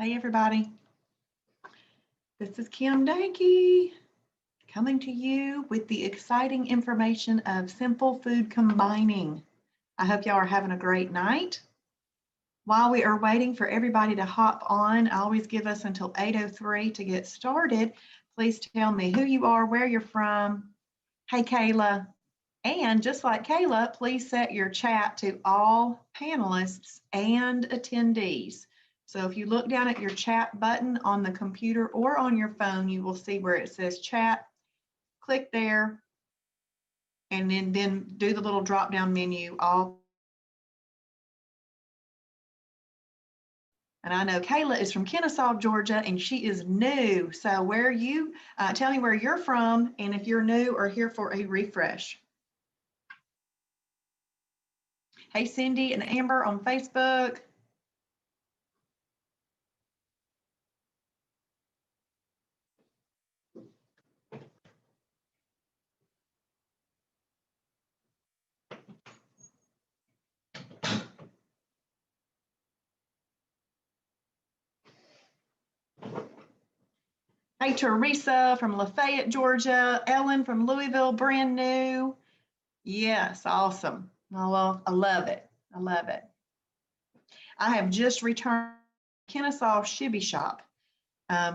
Hey everybody, this is Kim Dahnke coming to you with the exciting information of simple food combining. I hope y'all are having a great night. While we are waiting for everybody to hop on, I always give us until 8:03 to get started. Please tell me who you are, where you're from. Hey Kayla, and just like Kayla, please set your chat to all panelists and attendees. So if you look down at your chat button on the computer or on your phone, you will see where it says chat. Click there and then do the little drop down menu. And I know Kayla is from Kennesaw, Georgia, and she is new. So where are you? Tell me where you're from and if you're new or here for a refresh. Hey, Cindy and Amber on Facebook. Hey, Teresa from Lafayette, Georgia. Ellen from Louisville, brand new. Yes, awesome. I love it. I love it. I have just returned Kennesaw Shibby Shop.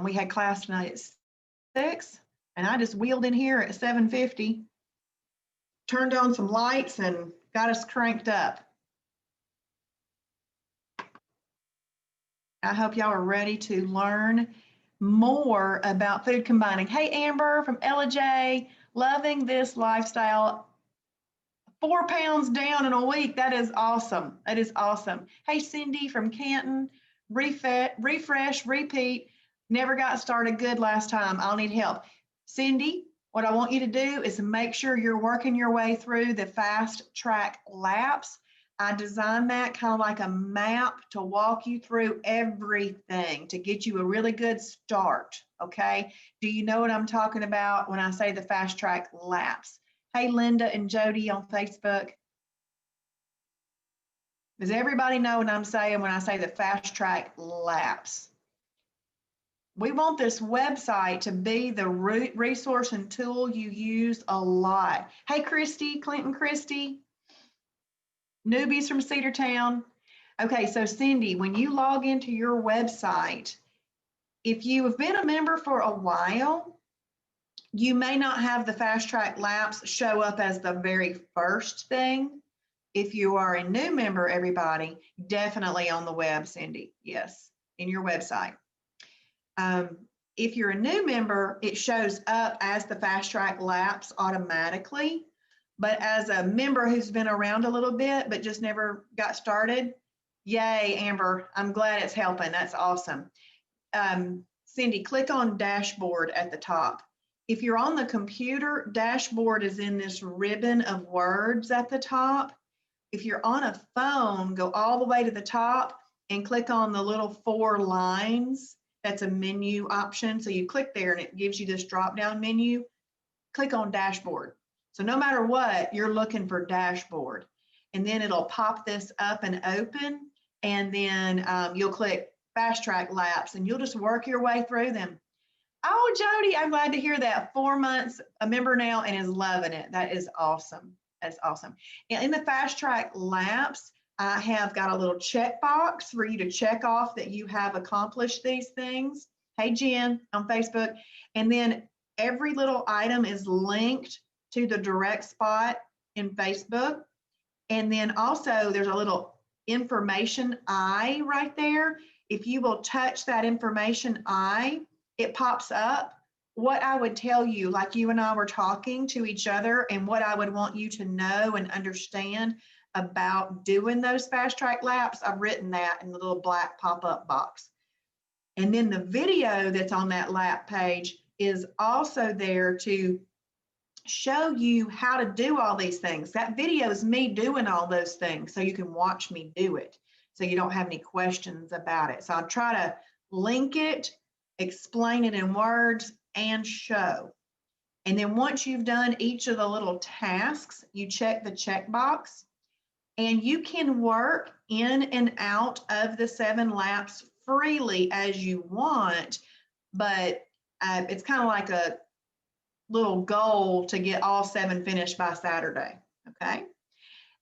We had class tonight at 6, and I just wheeled in here at 7:50, turned on some lights, and got us cranked up. I hope y'all are ready to learn more about food combining. Hey, Amber from Ella J, loving this lifestyle. 4 pounds down in a week. That is awesome. That is awesome. Hey, Cindy from Canton, refresh, repeat. Never got started good last time. I'll need help. Cindy, what I want you to do is make sure you're working your way through the fast track laps. I designed that kind of like a map to walk you through everything to get you a really good start, okay? Do you know what I'm talking about when I say the fast track laps? Hey, Linda and Jody on Facebook. Does everybody know what I'm saying when I say the fast track laps? We want this website to be the resource and tool you use a lot. Hey, Christy, Clinton Christy. Newbies from Cedartown. Okay, so Cindy, when you log into your website, if you have been a member for a while, you may not have the fast track laps show up as the very first thing. If you are a new member, everybody, definitely on the web, Cindy. Yes, in your website. If you're a new member, it shows up as the fast track laps automatically. But as a member who's been around a little bit, but just never got started, yay, Amber, I'm glad it's helping. That's awesome. Cindy, click on dashboard at the top. If you're on the computer, dashboard is in this ribbon of words at the top. If you're on a phone, go all the way to the top and click on the little 4 lines. That's a menu option. So you click there and it gives you this drop down menu. Click on dashboard. So no matter what, you're looking for dashboard. And then it'll pop this up and open. And then you'll click fast track laps and you'll just work your way through them. Oh, Jody, I'm glad to hear that. 4 months, a member now, and is loving it. That is awesome. That's awesome. And in the fast track laps, I have got a little checkbox for you to check off that you have accomplished these things. Hey, Jen on Facebook. And then every little item is linked to the direct spot in Facebook. And then also there's a little information eye right there. If you will touch that information eye, it pops up what I would tell you, like you and I were talking to each other, and what I would want you to know and understand about doing those fast track laps. I've written that in the little black pop-up box. And then the video that's on that lap page is also there to show you how to do all these things. That video is me doing all those things so you can watch me do it, so you don't have any questions about it. So I'll try to link it, explain it in words, and show. And then once you've done each of the little tasks, you check the checkbox, and you can work in and out of the 7 laps freely as you want, but it's kind of like a little goal to get all 7 finished by Saturday, okay?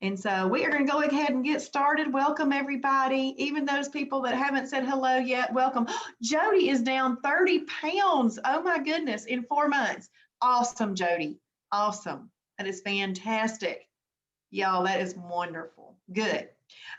And so we are going to go ahead and get started. Welcome, everybody. Even those people that haven't said hello yet, welcome. Jody is down 30 pounds. Oh, my goodness, in 4 months. Awesome, Jody. Awesome. That is fantastic. Y'all, that is wonderful. Good.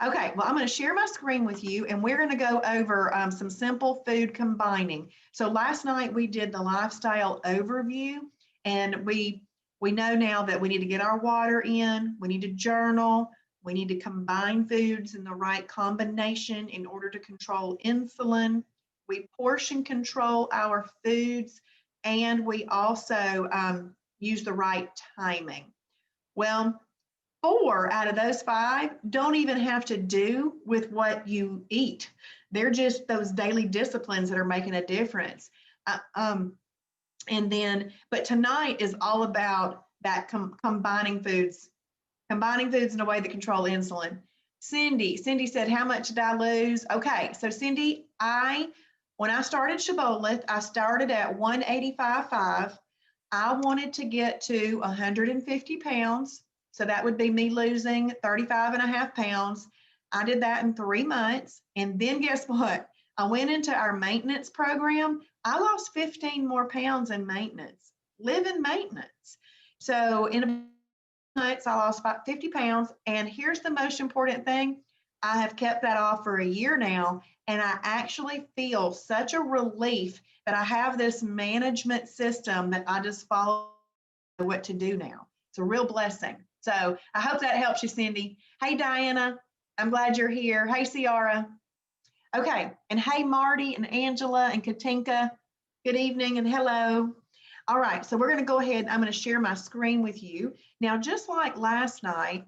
Okay, well, I'm going to share my screen with you, and we're going to go over some simple food combining. So last night we did the lifestyle overview, and we know now that we need to get our water in, we need to journal, we need to combine foods in the right combination in order to control insulin. We portion control our foods, and we also use the right timing. Well, 4 out of those 5 don't even have to do with what you eat. They're just those daily disciplines that are making a difference. But tonight is all about that combining foods in a way that control insulin. Cindy said, how much did I lose? Okay, so Cindy, when I started Shibboleth, I started at 185.5. I wanted to get to 150 pounds. So that would be me losing 35.5 pounds. I did that in 3 months. And then guess what? I went into our maintenance program. I lost 15 more pounds in maintenance, living maintenance. So in months, I lost 50 pounds. And here's the most important thing. I have kept that off for a year now. And I actually feel such a relief that I have this management system that I just follow what to do now. It's a real blessing. So I hope that helps you, Cindy. Hey, Diana, I'm glad you're here. Hey, Ciara. Okay, and hey, Marty and Angela and Katinka, good evening and hello. All right, so we're gonna go ahead, I'm gonna share my screen with you. Now, just like last night,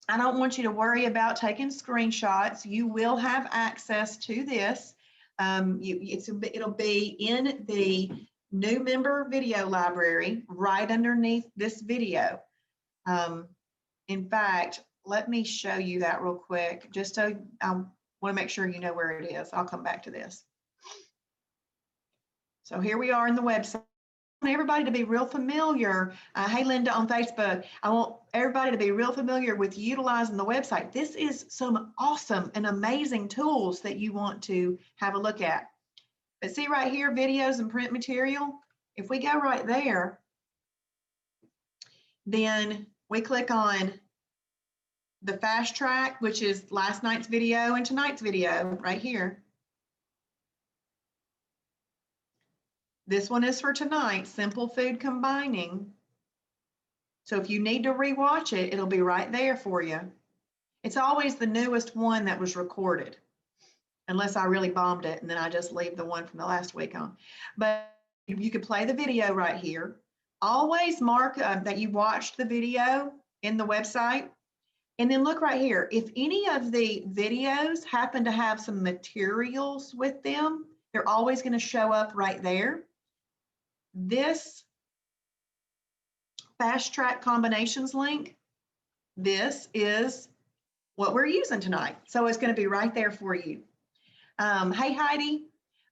I don't want you to worry about taking screenshots. You will have access to this. It'll be in the new member video library right underneath this video. In fact, let me show you that real quick, just so I want to make sure you know where it is. I'll come back to this. So here we are in the website. I want everybody to be real familiar. Hey, Linda on Facebook. I want everybody to be real familiar with utilizing the website. This is some awesome and amazing tools that you want to have a look at. But see right here, videos and print material. If we go right there, then we click on the fast track, which is last night's video and tonight's video right here. This one is for tonight, simple food combining. So if you need to rewatch it, it'll be right there for you. It's always the newest one that was recorded, unless I really bombed it and then I just leave the one from the last week on. But you could play the video right here. Always mark that you watched the video in the website. And then look right here. If any of the videos happen to have some materials with them, they're always going to show up right there. This fast track combinations link, this is what we're using tonight. So it's going to be right there for you. Hey, Heidi.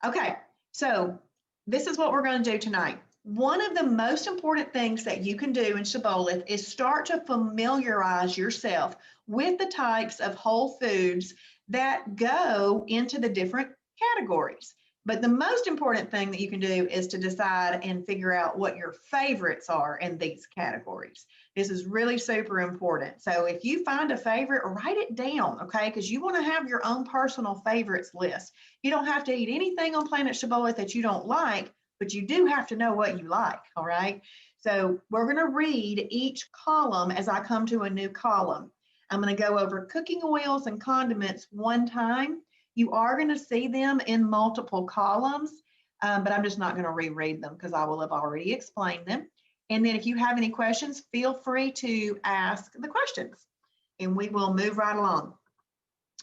Okay, so this is what we're going to do tonight. One of the most important things that you can do in Shibboleth is start to familiarize yourself with the types of whole foods that go into the different categories. But the most important thing that you can do is to decide and figure out what your favorites are in these categories. This is really super important. So if you find a favorite, write it down, okay? Because you want to have your own personal favorites list. You don't have to eat anything on Planet Shibboleth that you don't like, but you do have to know what you like, all right? So we're going to read each column as I come to a new column. I'm going to go over cooking oils and condiments one time. You are going to see them in multiple columns, but I'm just not going to reread them because I will have already explained them. And then if you have any questions, feel free to ask the questions and we will move right along.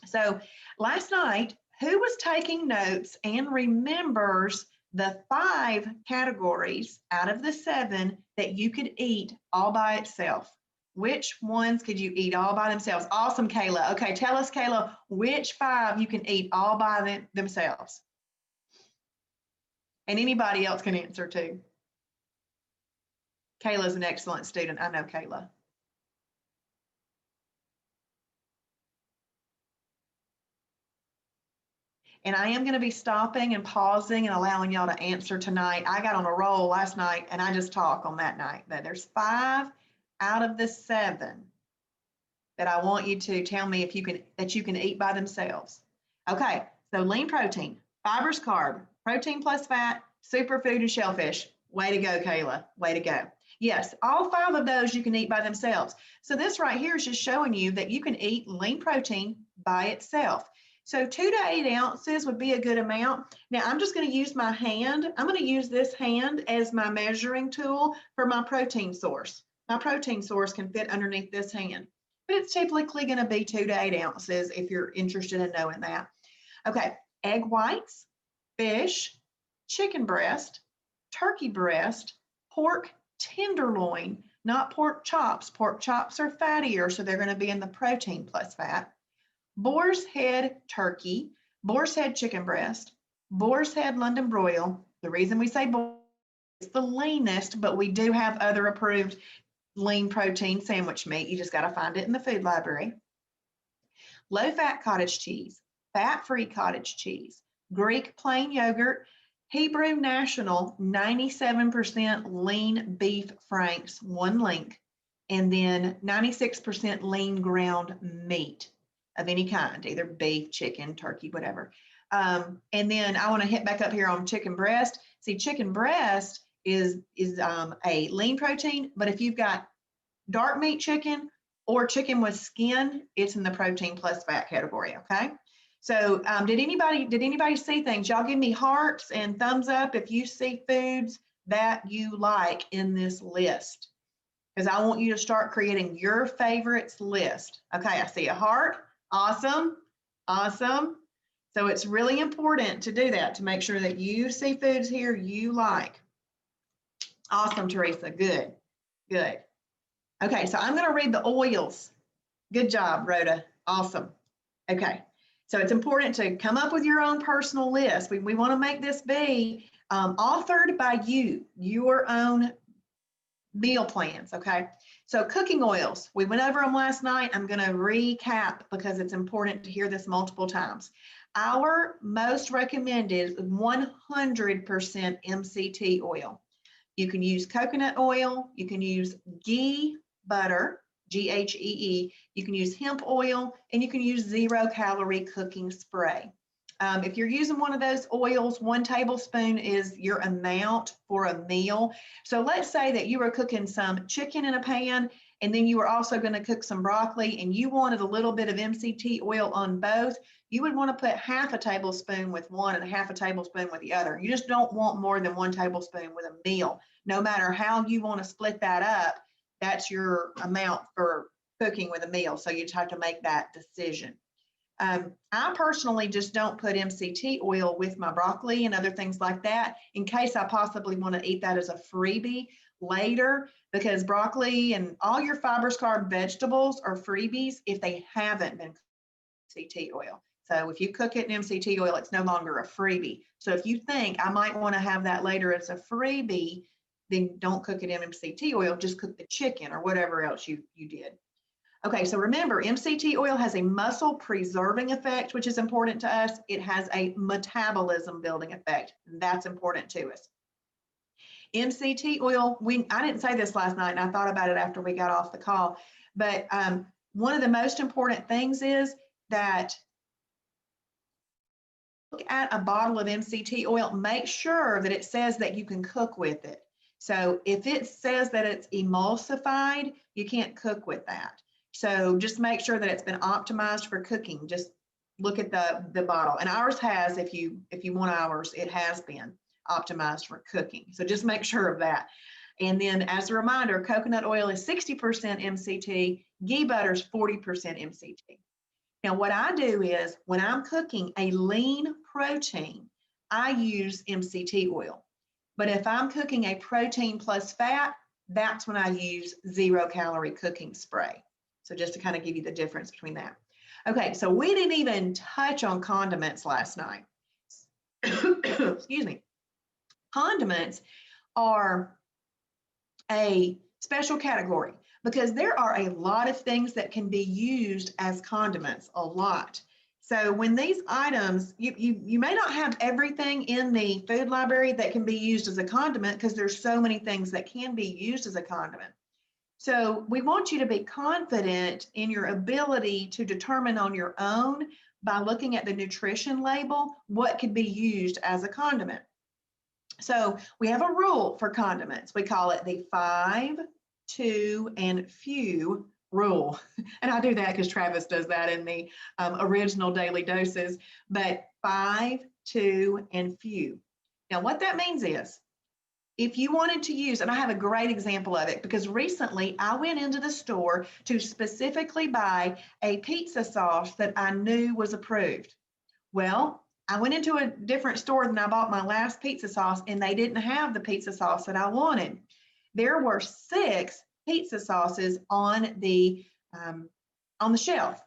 So last night, who was taking notes and remembers the 5 categories out of the 7 that you could eat all by itself? Which ones could you eat all by themselves? Awesome, Kayla. Okay, tell us, Kayla, which 5 you can eat all by themselves? And anybody else can answer too. Kayla's an excellent student. I know Kayla. And I am going to be stopping and pausing and allowing y'all to answer tonight. I got on a roll last night and I just talked on that night, but there's 5 out of the 7 that I want you to tell me if you can eat by themselves. Okay, so lean protein, fibers, carb, protein plus fat, superfood, and shellfish. Way to go, Kayla. Way to go. Yes, all 5 of those you can eat by themselves. So this right here is just showing you that you can eat lean protein by itself. So 2 to 8 ounces would be a good amount. Now I'm just going to use my hand. I'm going to use this hand as my measuring tool for my protein source. My protein source can fit underneath this hand, but it's typically going to be 2 to 8 ounces if you're interested in knowing that. Okay, egg whites, fish, chicken breast, turkey breast, pork tenderloin, not pork chops. Pork chops are fattier, so they're going to be in the protein plus fat. Boar's head turkey, boar's head chicken breast, boar's head London broil. The reason we say boar is the leanest, but we do have other approved lean protein sandwich meat. You just got to find it in the food library. Low-fat cottage cheese, fat-free cottage cheese, Greek plain yogurt, Hebrew National 97% lean beef franks, 1 link, and then 96% lean ground meat of any kind, either beef, chicken, turkey, whatever. And then I want to hit back up here on chicken breast. See, chicken breast is a lean protein, but if you've got dark meat chicken or chicken with skin, it's in the protein plus fat category, okay? So did anybody see things? Y'all give me hearts and thumbs up if you see foods that you like in this list, because I want you to start creating your favorites list. Okay, I see a heart. Awesome, awesome. So it's really important to do that, to make sure that you see foods here you like. Awesome, Teresa, good, good. Okay, so I'm gonna read the oils. Good job, Rhoda, awesome. Okay, so it's important to come up with your own personal list. We wanna make this be authored by you, your own meal plans, okay? So cooking oils, we went over them last night. I'm gonna recap because it's important to hear this multiple times. Our most recommended is 100% MCT oil. You can use coconut oil, you can use ghee butter, Ghee, you can use hemp oil, and you can use 0-calorie cooking spray. If you're using one of those oils, 1 tablespoon is your amount for a meal. So let's say that you were cooking some chicken in a pan, and then you were also going to cook some broccoli, and you wanted a little bit of MCT oil on both. You would want to put 1/2 tablespoon with one and 1/2 tablespoon with the other. You just don't want more than 1 tablespoon with a meal. No matter how you want to split that up, that's your amount for cooking with a meal. So you just have to make that decision. I personally just don't put MCT oil with my broccoli and other things like that in case I possibly want to eat that as a freebie later, because broccoli and all your fibers, carb, vegetables are freebies if they haven't been MCT oil. So if you cook it in MCT oil, it's no longer a freebie. So if you think I might want to have that later as a freebie, then don't cook it in MCT oil, just cook the chicken or whatever else you did. Okay, so remember, MCT oil has a muscle preserving effect, which is important to us. It has a metabolism building effect. And that's important to us. MCT oil, I didn't say this last night, and I thought about it after we got off the call, but one of the most important things is that look at a bottle of MCT oil, make sure that it says that you can cook with it. So if it says that it's emulsified, you can't cook with that. So just make sure that it's been optimized for cooking. Just look at the bottle. And ours has, if you want ours, it has been optimized for cooking. So just make sure of that. And then as a reminder, coconut oil is 60% MCT, ghee butter is 40% MCT. Now what I do is when I'm cooking a lean protein, I use MCT oil. But if I'm cooking a protein plus fat, that's when I use 0-calorie cooking spray. So just to kind of give you the difference between that. Okay, so we didn't even touch on condiments last night. Excuse me. Condiments are a special category because there are a lot of things that can be used as condiments, a lot. So when these items, you may not have everything in the food library that can be used as a condiment because there's so many things that can be used as a condiment. So we want you to be confident in your ability to determine on your own by looking at the nutrition label what could be used as a condiment. So we have a rule for condiments. We call it the 5, 2, and few rule. And I do that because Travis does that in the original daily doses, but 5, 2, and few. Now what that means is, if you wanted to use, and I have a great example of it because recently I went into the store to specifically buy a pizza sauce that I knew was approved. Well, I went into a different store than I bought my last pizza sauce and they didn't have the pizza sauce that I wanted. There were 6 pizza sauces on the shelf.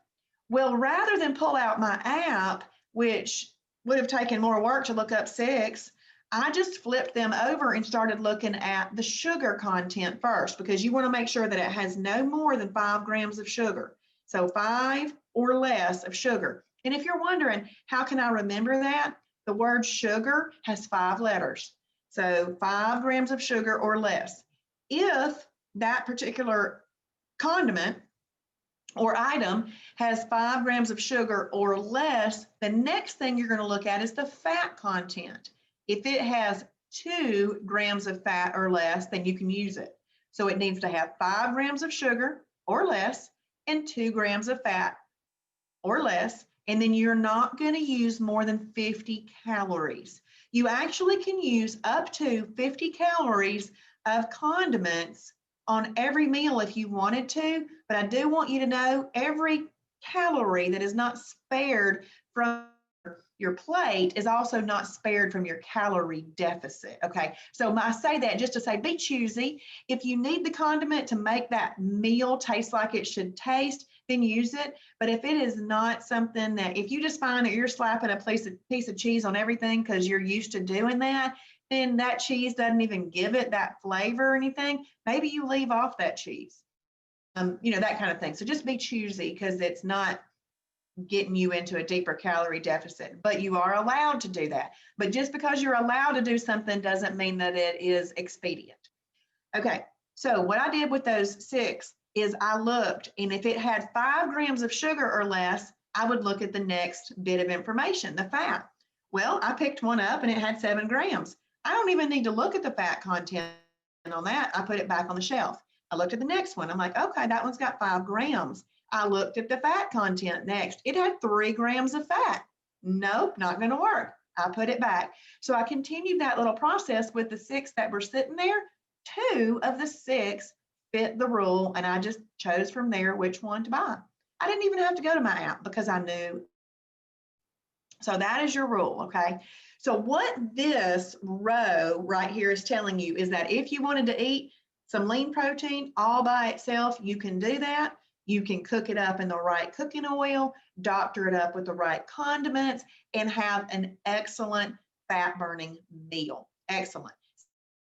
Well, rather than pull out my app, which would have taken more work to look up 6, I just flipped them over and started looking at the sugar content first because you want to make sure that it has no more than 5 grams of sugar. So 5 or less of sugar. And if you're wondering, how can I remember that? The word sugar has 5 letters. So 5 grams of sugar or less. If that particular condiment or item has 5 grams of sugar or less, the next thing you're going to look at is the fat content. If it has 2 grams of fat or less, then you can use it. So it needs to have 5 grams of sugar or less and 2 grams of fat or less. And then you're not going to use more than 50 calories. You actually can use up to 50 calories of condiments on every meal if you wanted to, but I do want you to know every calorie that is not spared from your plate is also not spared from your calorie deficit. Okay, so I say that just to say be choosy. If you need the condiment to make that meal taste like it should taste, then use it. But if it is not something that, if you just find that you're slapping a piece of cheese on everything because you're used to doing that, then that cheese doesn't even give it that flavor or anything. Maybe you leave off that cheese, that kind of thing. So just be choosy because it's not getting you into a deeper calorie deficit, but you are allowed to do that. But just because you're allowed to do something doesn't mean that it is expedient. Okay, so what I did with those 6 is I looked, and if it had 5 grams of sugar or less, I would look at the next bit of information, the fat. Well, I picked one up and it had 7 grams. I don't even need to look at the fat content on that. I put it back on the shelf. I looked at the next one. I'm like, okay, that one's got 5 grams. I looked at the fat content next. It had 3 grams of fat. Nope, not going to work. I put it back. So I continued that little process with the 6 that were sitting there. 2 of the 6 fit the rule, and I just chose from there which one to buy. I didn't even have to go to my app because I knew. So that is your rule, okay? So what this row right here is telling you is that if you wanted to eat some lean protein all by itself, you can do that. You can cook it up in the right cooking oil, doctor it up with the right condiments, and have an excellent fat burning meal. Excellent.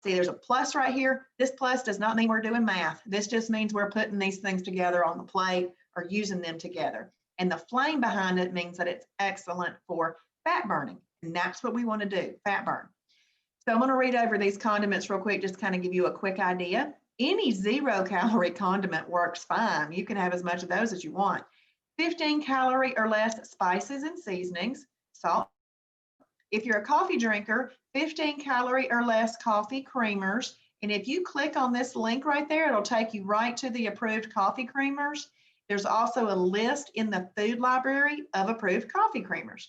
See, there's a plus right here. This plus does not mean we're doing math. This just means we're putting these things together on the plate or using them together. And the flame behind it means that it's excellent for fat burning. And that's what we want to do, fat burn. So I'm going to read over these condiments real quick, just kind of give you a quick idea. Any 0-calorie condiment works fine. You can have as much of those as you want. 15 calorie or less spices and seasonings, salt. If you're a coffee drinker, 15 calorie or less coffee creamers. And if you click on this link right there, it'll take you right to the approved coffee creamers. There's also a list in the food library of approved coffee creamers.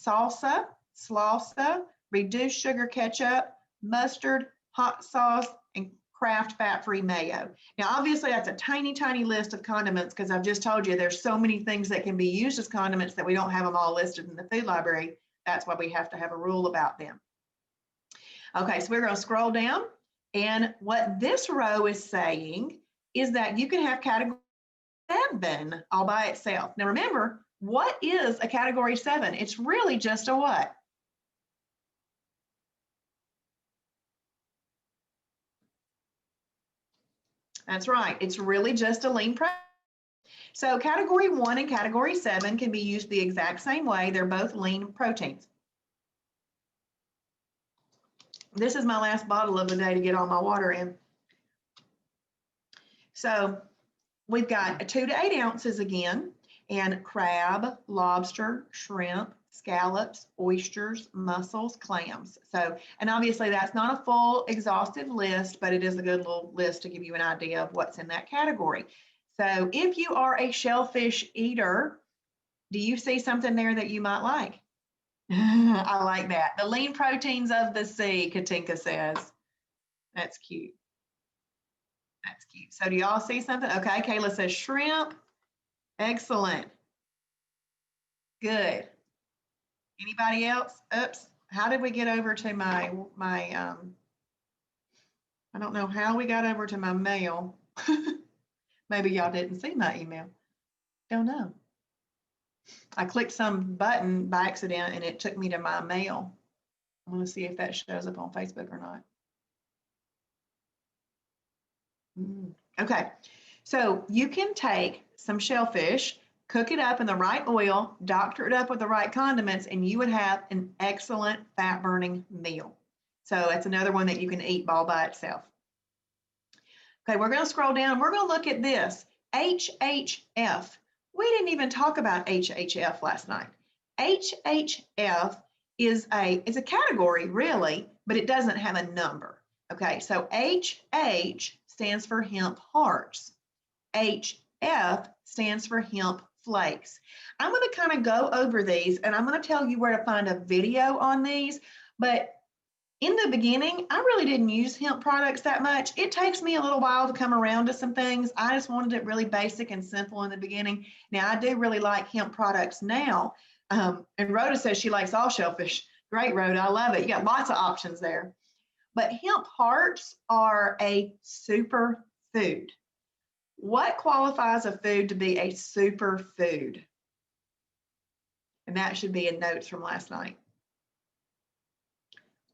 Salsa, salsa, reduced sugar ketchup, mustard, hot sauce, and Kraft fat-free mayo. Now, obviously, that's a tiny, tiny list of condiments because I've just told you there's so many things that can be used as condiments that we don't have them all listed in the food library. That's why we have to have a rule about them. Okay, so we're going to scroll down, And what this row is saying is that you can have category 7 all by itself. Now remember, what is a category 7? It's really just a what? That's right. It's really just a lean protein. So category 1 and category 7 can be used the exact same way. They're both lean proteins. This is my last bottle of the day to get all my water in. So we've got 2 to 8 ounces again, and crab, lobster, shrimp, scallops, oysters, mussels, clams. So, and obviously that's not a full exhaustive list, but it is a good little list to give you an idea of what's in that category. So if you are a shellfish eater, do you see something there that you might like? I like that. The lean proteins of the sea, Katinka says. That's cute. That's cute. So do y'all see something? Okay, Kayla says shrimp. Excellent. Good. Anybody else? Oops. How did we get over to my I don't know how we got over to my mail. Maybe y'all didn't see my email. Don't know. I clicked some button by accident and it took me to my mail. I want to see if that shows up on Facebook or not. Okay, so you can take some shellfish, cook it up in the right oil, doctor it up with the right condiments, and you would have an excellent fat burning meal. So that's another one that you can eat all by itself. Okay, we're going to scroll down. We're going to look at this, HHF. We didn't even talk about HHF last night. HHF is a category really, but it doesn't have a number. Okay, so HH stands for hemp hearts. HF stands for hemp flakes. I'm going to kind of go over these and I'm going to tell you where to find a video on these, but in the beginning, I really didn't use hemp products that much. It takes me a little while to come around to some things. I just wanted it really basic and simple in the beginning. Now, I do really like hemp products now. And Rhoda says she likes all shellfish. Great, Rhoda. I love it. You got lots of options there. But hemp hearts are a super food. What qualifies a food to be a super food? And that should be in notes from last night.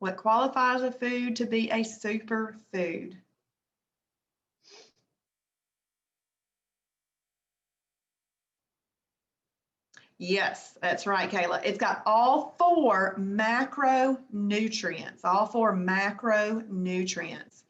What qualifies a food to be a super food? Yes, that's right, Kayla. It's got all 4 macronutrients, all 4 macronutrients.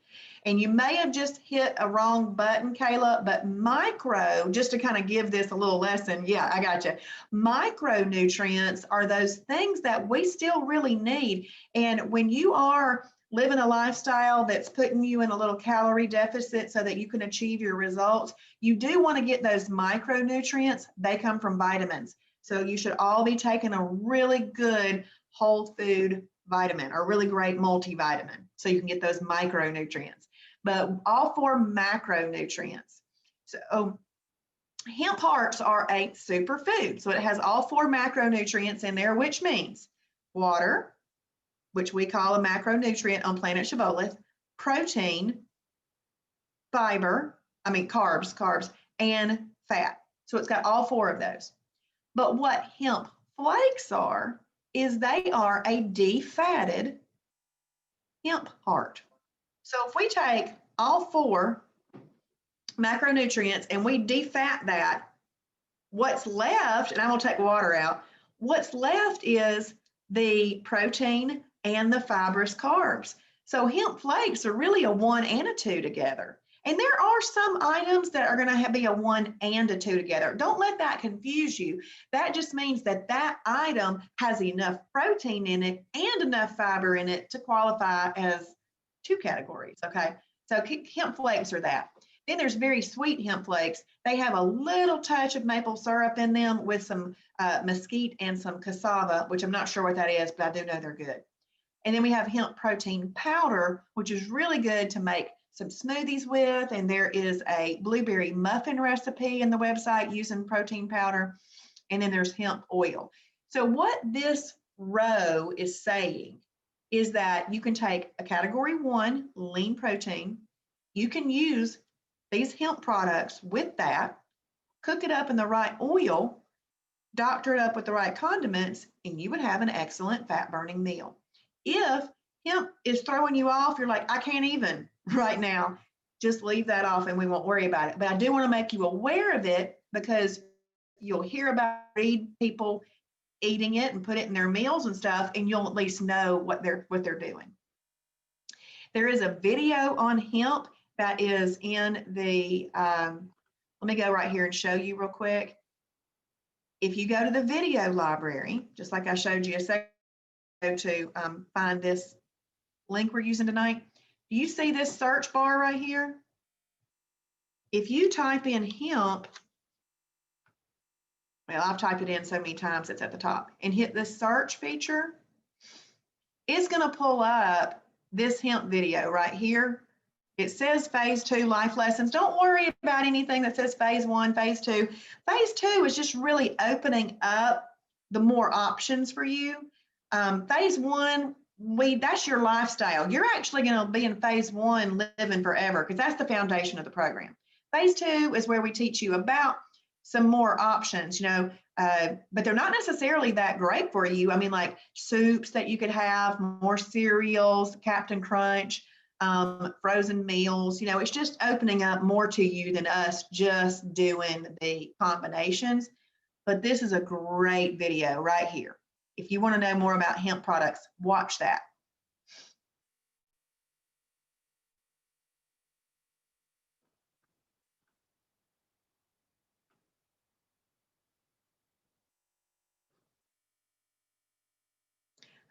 And you may have just hit a wrong button, Kayla, but micro, just to kind of give this a little lesson, yeah, I got you. Micronutrients are those things that we still really need. And when you are living a lifestyle that's putting you in a little calorie deficit so that you can achieve your results, you do want to get those micronutrients. They come from vitamins. So you should all be taking a really good whole food vitamin or really great multivitamin so you can get those micronutrients. But all 4 macronutrients. So hemp hearts are a superfood. So it has all 4 macronutrients in there, which means water, which we call a macronutrient on planet Shibboleth, protein, carbs, and fat. So it's got all 4 of those. But what hemp flakes are is they are a defatted hemp heart. So if we take all 4 macronutrients and we defat that, what's left, and I'm going to take water out, what's left is the protein and the fibrous carbs. So hemp flakes are really a 1 and a 2 together. And there are some items that are going to be a 1 and a 2 together. Don't let that confuse you. That just means that that item has enough protein in it and enough fiber in it to qualify as 2 categories, okay? So hemp flakes are that. Then there's very sweet hemp flakes. They have a little touch of maple syrup in them with some mesquite and some cassava, which I'm not sure what that is, but I do know they're good. And then we have hemp protein powder, which is really good to make some smoothies with, and there is a blueberry muffin recipe in the website using protein powder, and then there's hemp oil. So what this row is saying is that you can take a category 1 lean protein. You can use these hemp products with that, cook it up in the right oil, doctor it up with the right condiments, and you would have an excellent fat burning meal. If hemp is throwing you off, you're like, I can't even right now, just leave that off and we won't worry about it. But I do want to make you aware of it because you'll hear about, read people eating it and put it in their meals and stuff, and you'll at least know what they're doing. There is a video on hemp that is in the, let me go right here and show you real quick. If you go to the video library, just like I showed you a second ago to find this link we're using tonight, do you see this search bar right here? If you type in hemp, well, I've typed it in so many times, it's at the top, and hit the search feature, it's going to pull up this hemp video right here. It says phase 2 life lessons. Don't worry about anything that says phase 1, phase 2. Phase 2 is just really opening up the more options for you. Phase 1, that's your lifestyle. You're actually going to be in phase 1 living forever because that's the foundation of the program. Phase 2 is where we teach you about some more options, but they're not necessarily that great for you. I mean, like soups that you could have, more cereals, Captain Crunch, frozen meals, it's just opening up more to you than us just doing the combinations. But this is a great video right here. If you want to know more about hemp products, watch that.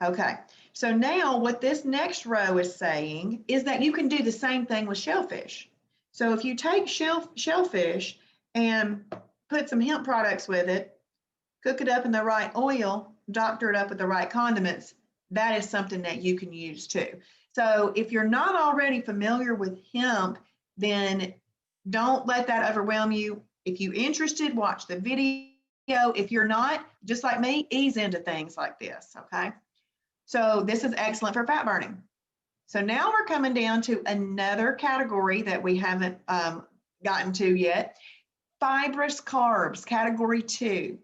Okay, so now what this next row is saying is that you can do the same thing with shellfish. So if you take shellfish and put some hemp products with it, cook it up in the right oil, doctor it up with the right condiments, that is something that you can use too. So if you're not already familiar with hemp, then don't let that overwhelm you. If you're interested, watch the video. If you're not, just like me, ease into things like this, okay? So this is excellent for fat burning. So now we're coming down to another category that we haven't gotten to yet, fibrous carbs, category 2.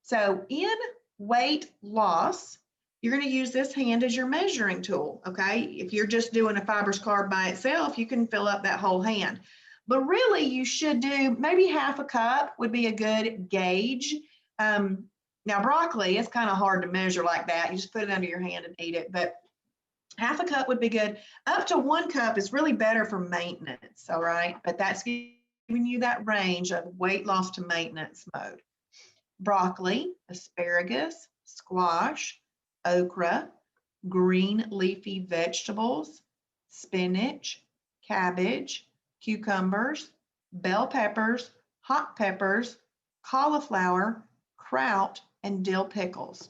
So in weight loss, you're going to use this hand as your measuring tool, okay? If you're just doing a fibrous carb by itself, you can fill up that whole hand. But really, you should do maybe half a cup would be a good gauge. Now, broccoli, it's kind of hard to measure like that. You just put it under your hand and eat it. But half a cup would be good. Up to 1 cup is really better for maintenance, all right? But that's giving you that range of weight loss to maintenance mode. Broccoli, asparagus, squash, okra, green leafy vegetables, spinach, cabbage, cucumbers, bell peppers, hot peppers, cauliflower, kraut, and dill pickles.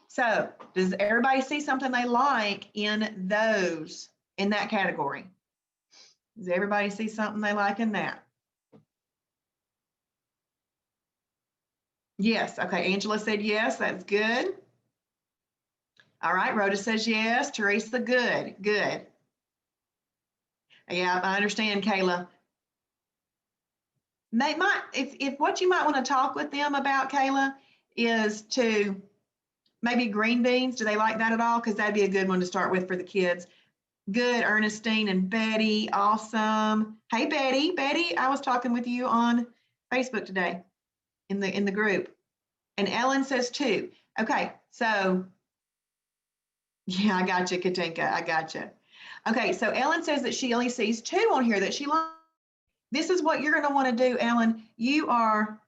So does everybody see something they like in that category? Does everybody see something they like in that? Yes, okay, Angela said yes, that's good. All right, Rhoda says yes, Teresa, good. Yeah, I understand, Kayla. If what you might want to talk with them about, Kayla, is to maybe green beans. Do they like that at all? Because that'd be a good one to start with for the kids. Good, Ernestine and Betty, awesome. Hey, Betty. Betty, I was talking with you on Facebook today in the group. And Ellen says 2. Okay, so yeah, I got you, Katinka. I got you. Okay, so Ellen says that she only sees 2 on here that she likes. This is what you're going to want to do, Ellen. You are,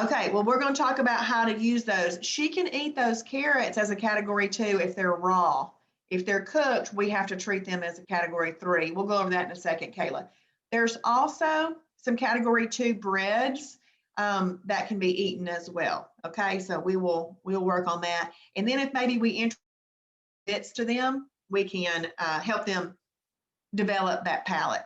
okay, well, we're going to talk about how to use those. She can eat those carrots as a category 2 if they're raw. If they're cooked, we have to treat them as a category 3. We'll go over that in a second, Kayla. There's also some category 2 breads that can be eaten as well. Okay, so we'll work on that. And then if maybe we introduce bits to them, we can help them develop that palate.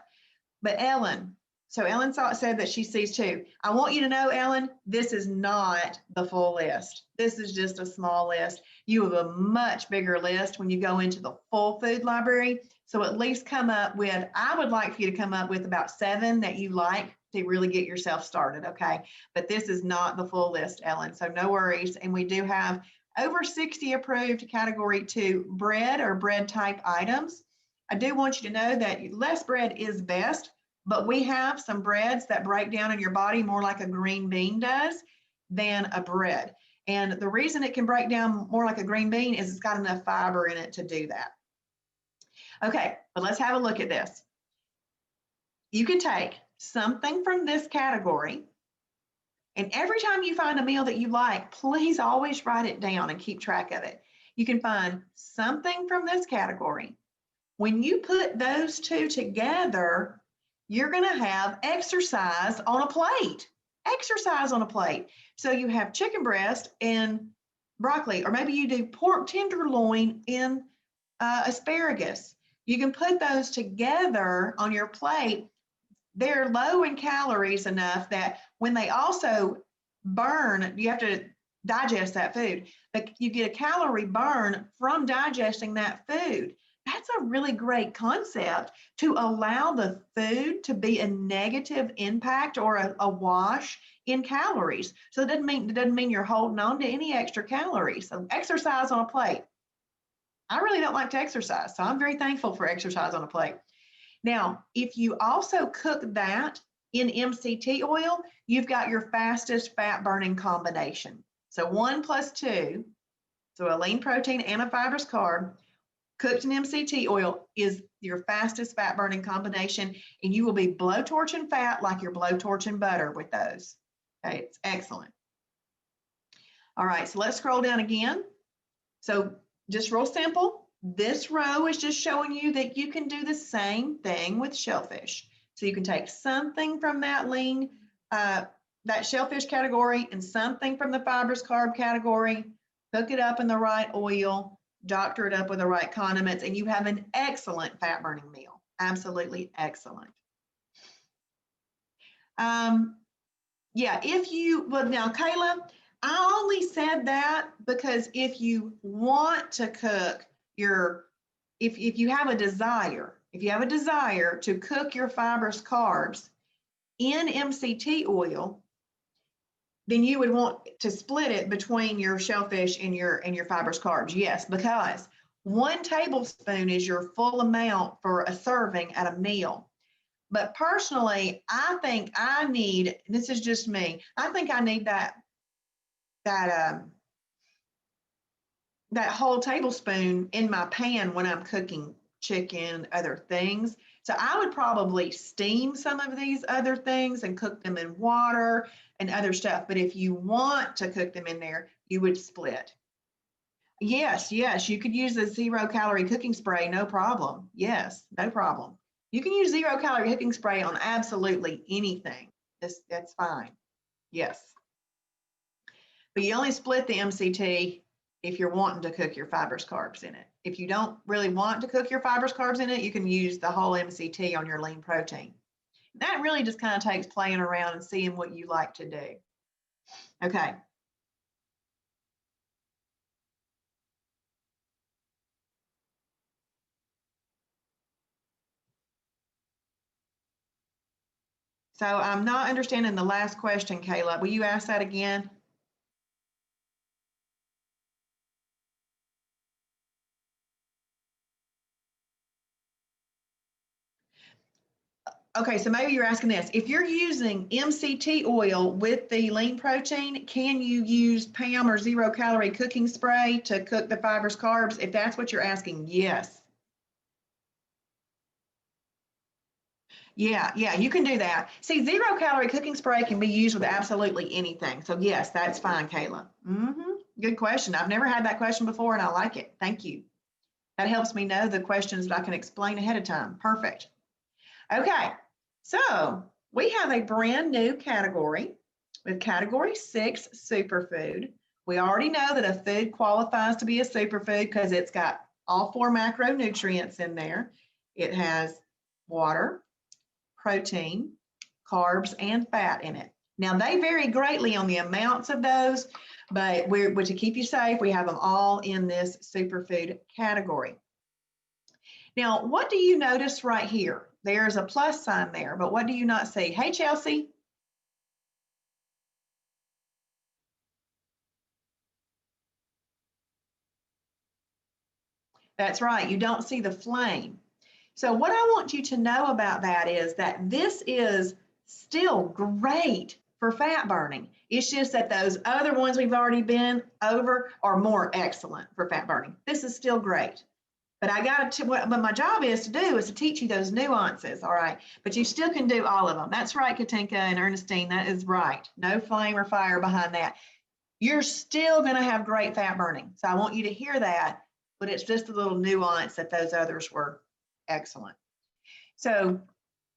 But Ellen, So Ellen said that she sees two. I want you to know, Ellen, this is not the full list. This is just a small list. You have a much bigger list when you go into the full food library. So at least come up with, I would like for you to come up with about 7 that you like to really get yourself started, okay? But this is not the full list, Ellen, so no worries. And we do have over 60 approved category 2 bread or bread type items. I do want you to know that less bread is best, but we have some breads that break down in your body more like a green bean does than a bread. And the reason it can break down more like a green bean is it's got enough fiber in it to do that. Okay, but let's have a look at this. You can take something from this category, and every time you find a meal that you like, please always write it down and keep track of it. You can find something from this category. When you put those two together, you're going to have exercise on a plate. Exercise on a plate. So you have chicken breast and broccoli, or maybe you do pork tenderloin and asparagus. You can put those together on your plate. They're low in calories enough that when they also burn, you have to digest that food, but you get a calorie burn from digesting that food. That's a really great concept to allow the food to be a negative impact or a wash in calories. So it doesn't mean you're holding on to any extra calories. So exercise on a plate. I really don't like to exercise, so I'm very thankful for exercise on a plate. Now, if you also cook that in MCT oil, you've got your fastest fat burning combination. So 1 + 2, so a lean protein and a fibrous carb, cooked in MCT oil is your fastest fat burning combination, and you will be blowtorching fat like you're blowtorching butter with those. Okay, it's excellent. All right, so let's scroll down again. So just real simple, this row is just showing you that you can do the same thing with shellfish. So you can take something from that lean, that shellfish category and something from the fibrous carb category, cook it up in the right oil, doctor it up with the right condiments, and you have an excellent fat burning meal. Absolutely excellent. Yeah, well now Kayla, I only said that because if you want to cook if you have a desire to cook your fibrous carbs in MCT oil, then you would want to split it between your shellfish and your fibrous carbs. Yes, because 1 tablespoon is your full amount for a serving at a meal. But personally, I think I need, this is just me, I think I need that whole tablespoon in my pan when I'm cooking chicken, other things. So I would probably steam some of these other things and cook them in water and other stuff. But if you want to cook them in there, you would split. Yes, you could use the 0 calorie cooking spray, no problem. Yes, no problem. You can use 0 calorie cooking spray on absolutely anything. That's fine. Yes. But you only split the MCT if you're wanting to cook your fibrous carbs in it. If you don't really want to cook your fibrous carbs in it, you can use the whole MCT on your lean protein. That really just kind of takes playing around and seeing what you like to do. Okay. So I'm not understanding the last question, Kayla. Will you ask that again? Okay, so maybe you're asking this. If you're using MCT oil with the lean protein, can you use PAM or 0 calorie cooking spray to cook the fibrous carbs? If that's what you're asking, yes. Yeah, you can do that. See, 0 calorie cooking spray can be used with absolutely anything. So yes, that's fine, Kayla. Good question. I've never had that question before and I like it. Thank you. That helps me know the questions that I can explain ahead of time. Perfect. Okay, so we have a brand new category with category 6, superfood. We already know that a food qualifies to be a superfood because it's got all 4 macronutrients in there. It has water, protein, carbs and fat in it. Now they vary greatly on the amounts of those, but to keep you safe, we have them all in this superfood category. Now, what do you notice right here? There's a plus sign there, but what do you not see? Hey, Chelsea. That's right, you don't see the flame. So what I want you to know about that is that this is still great for fat burning. It's just that those other ones we've already been over are more excellent for fat burning. This is still great. But what my job is to teach you those nuances, all right? But you still can do all of them. That's right, Katinka and Ernestine, that is right. No flame or fire behind that. You're still gonna have great fat burning. So I want you to hear that, but it's just a little nuance that those others were excellent. So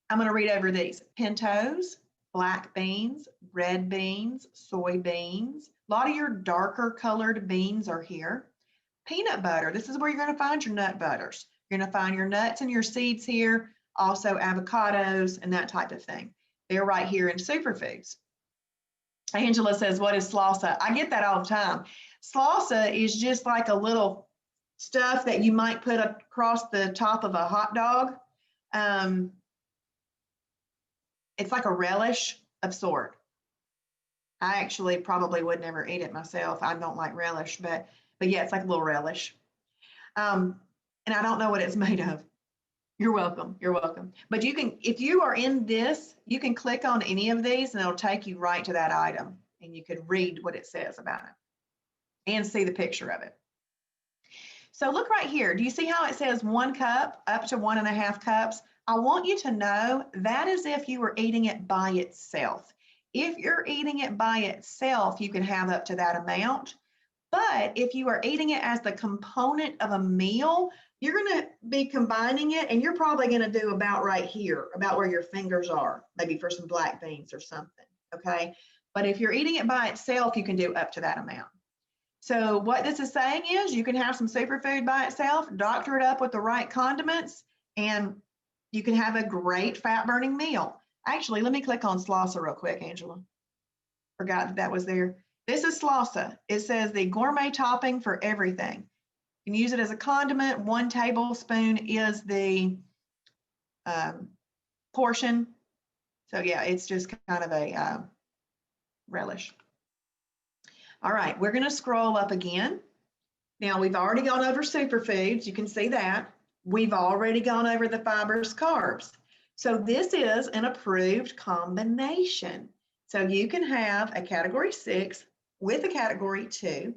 I'm going to read over these. Pintos, black beans, red beans, soybeans. A lot of your darker colored beans are here. Peanut butter. This is where you're going to find your nut butters. You're going to find your nuts and your seeds here, also avocados and that type of thing. They're right here in superfoods. Angela says, what is salsa? I get that all the time. Salsa is just like a little stuff that you might put across the top of a hot dog. It's like a relish of sort. I actually probably would never eat it myself. I don't like relish, but yeah, it's like a little relish. And I don't know what it's made of. You're welcome. You're welcome. But you can, if you are in this, you can click on any of these and it'll take you right to that item and you can read what it says about it and see the picture of it. So look right here. Do you see how it says 1 cup up to 1.5 cups? I want you to know that is if you were eating it by itself. If you're eating it by itself, you can have up to that amount. But if you are eating it as the component of a meal, you're going to be combining it and you're probably going to do about right here, about where your fingers are, maybe for some black beans or something, okay? But if you're eating it by itself, you can do up to that amount. So what this is saying is you can have some superfood by itself, doctor it up with the right condiments, and you can have a great fat burning meal. Actually, let me click on salsa real quick, Angela. Forgot that was there. This is salsa. It says the gourmet topping for everything. You can use it as a condiment. 1 tablespoon is the portion. So yeah, it's just kind of a relish. All right, we're going to scroll up again. Now, we've already gone over superfoods. You can see that. We've already gone over the fibers, carbs. So this is an approved combination. So you can have a category 6 with a category 2,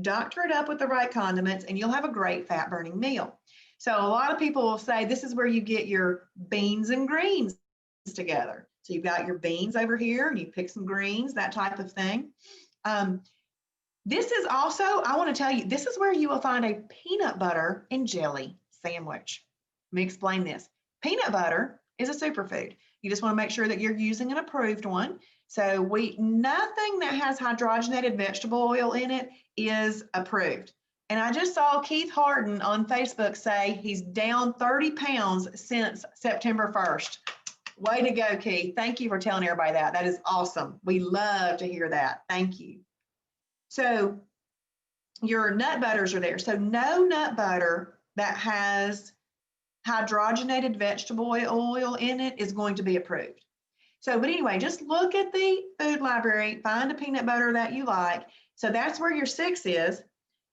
doctor it up with the right condiments, and you'll have a great fat burning meal. So a lot of people will say this is where you get your beans and greens together. So you've got your beans over here, and you pick some greens, that type of thing. This is also, I want to tell you, this is where you will find a peanut butter and jelly sandwich. Let me explain this. Peanut butter is a superfood. You just want to make sure that you're using an approved one. So nothing that has hydrogenated vegetable oil in it is approved. And I just saw Keith Harden on Facebook say he's down 30 pounds since September 1st. Way to go, Keith. Thank you for telling everybody that. That is awesome. We love to hear that. Thank you. So your nut butters are there. So no nut butter that has hydrogenated vegetable oil in it is going to be approved. So, but anyway, just look at the food library, find a peanut butter that you like. So that's where your 6 is.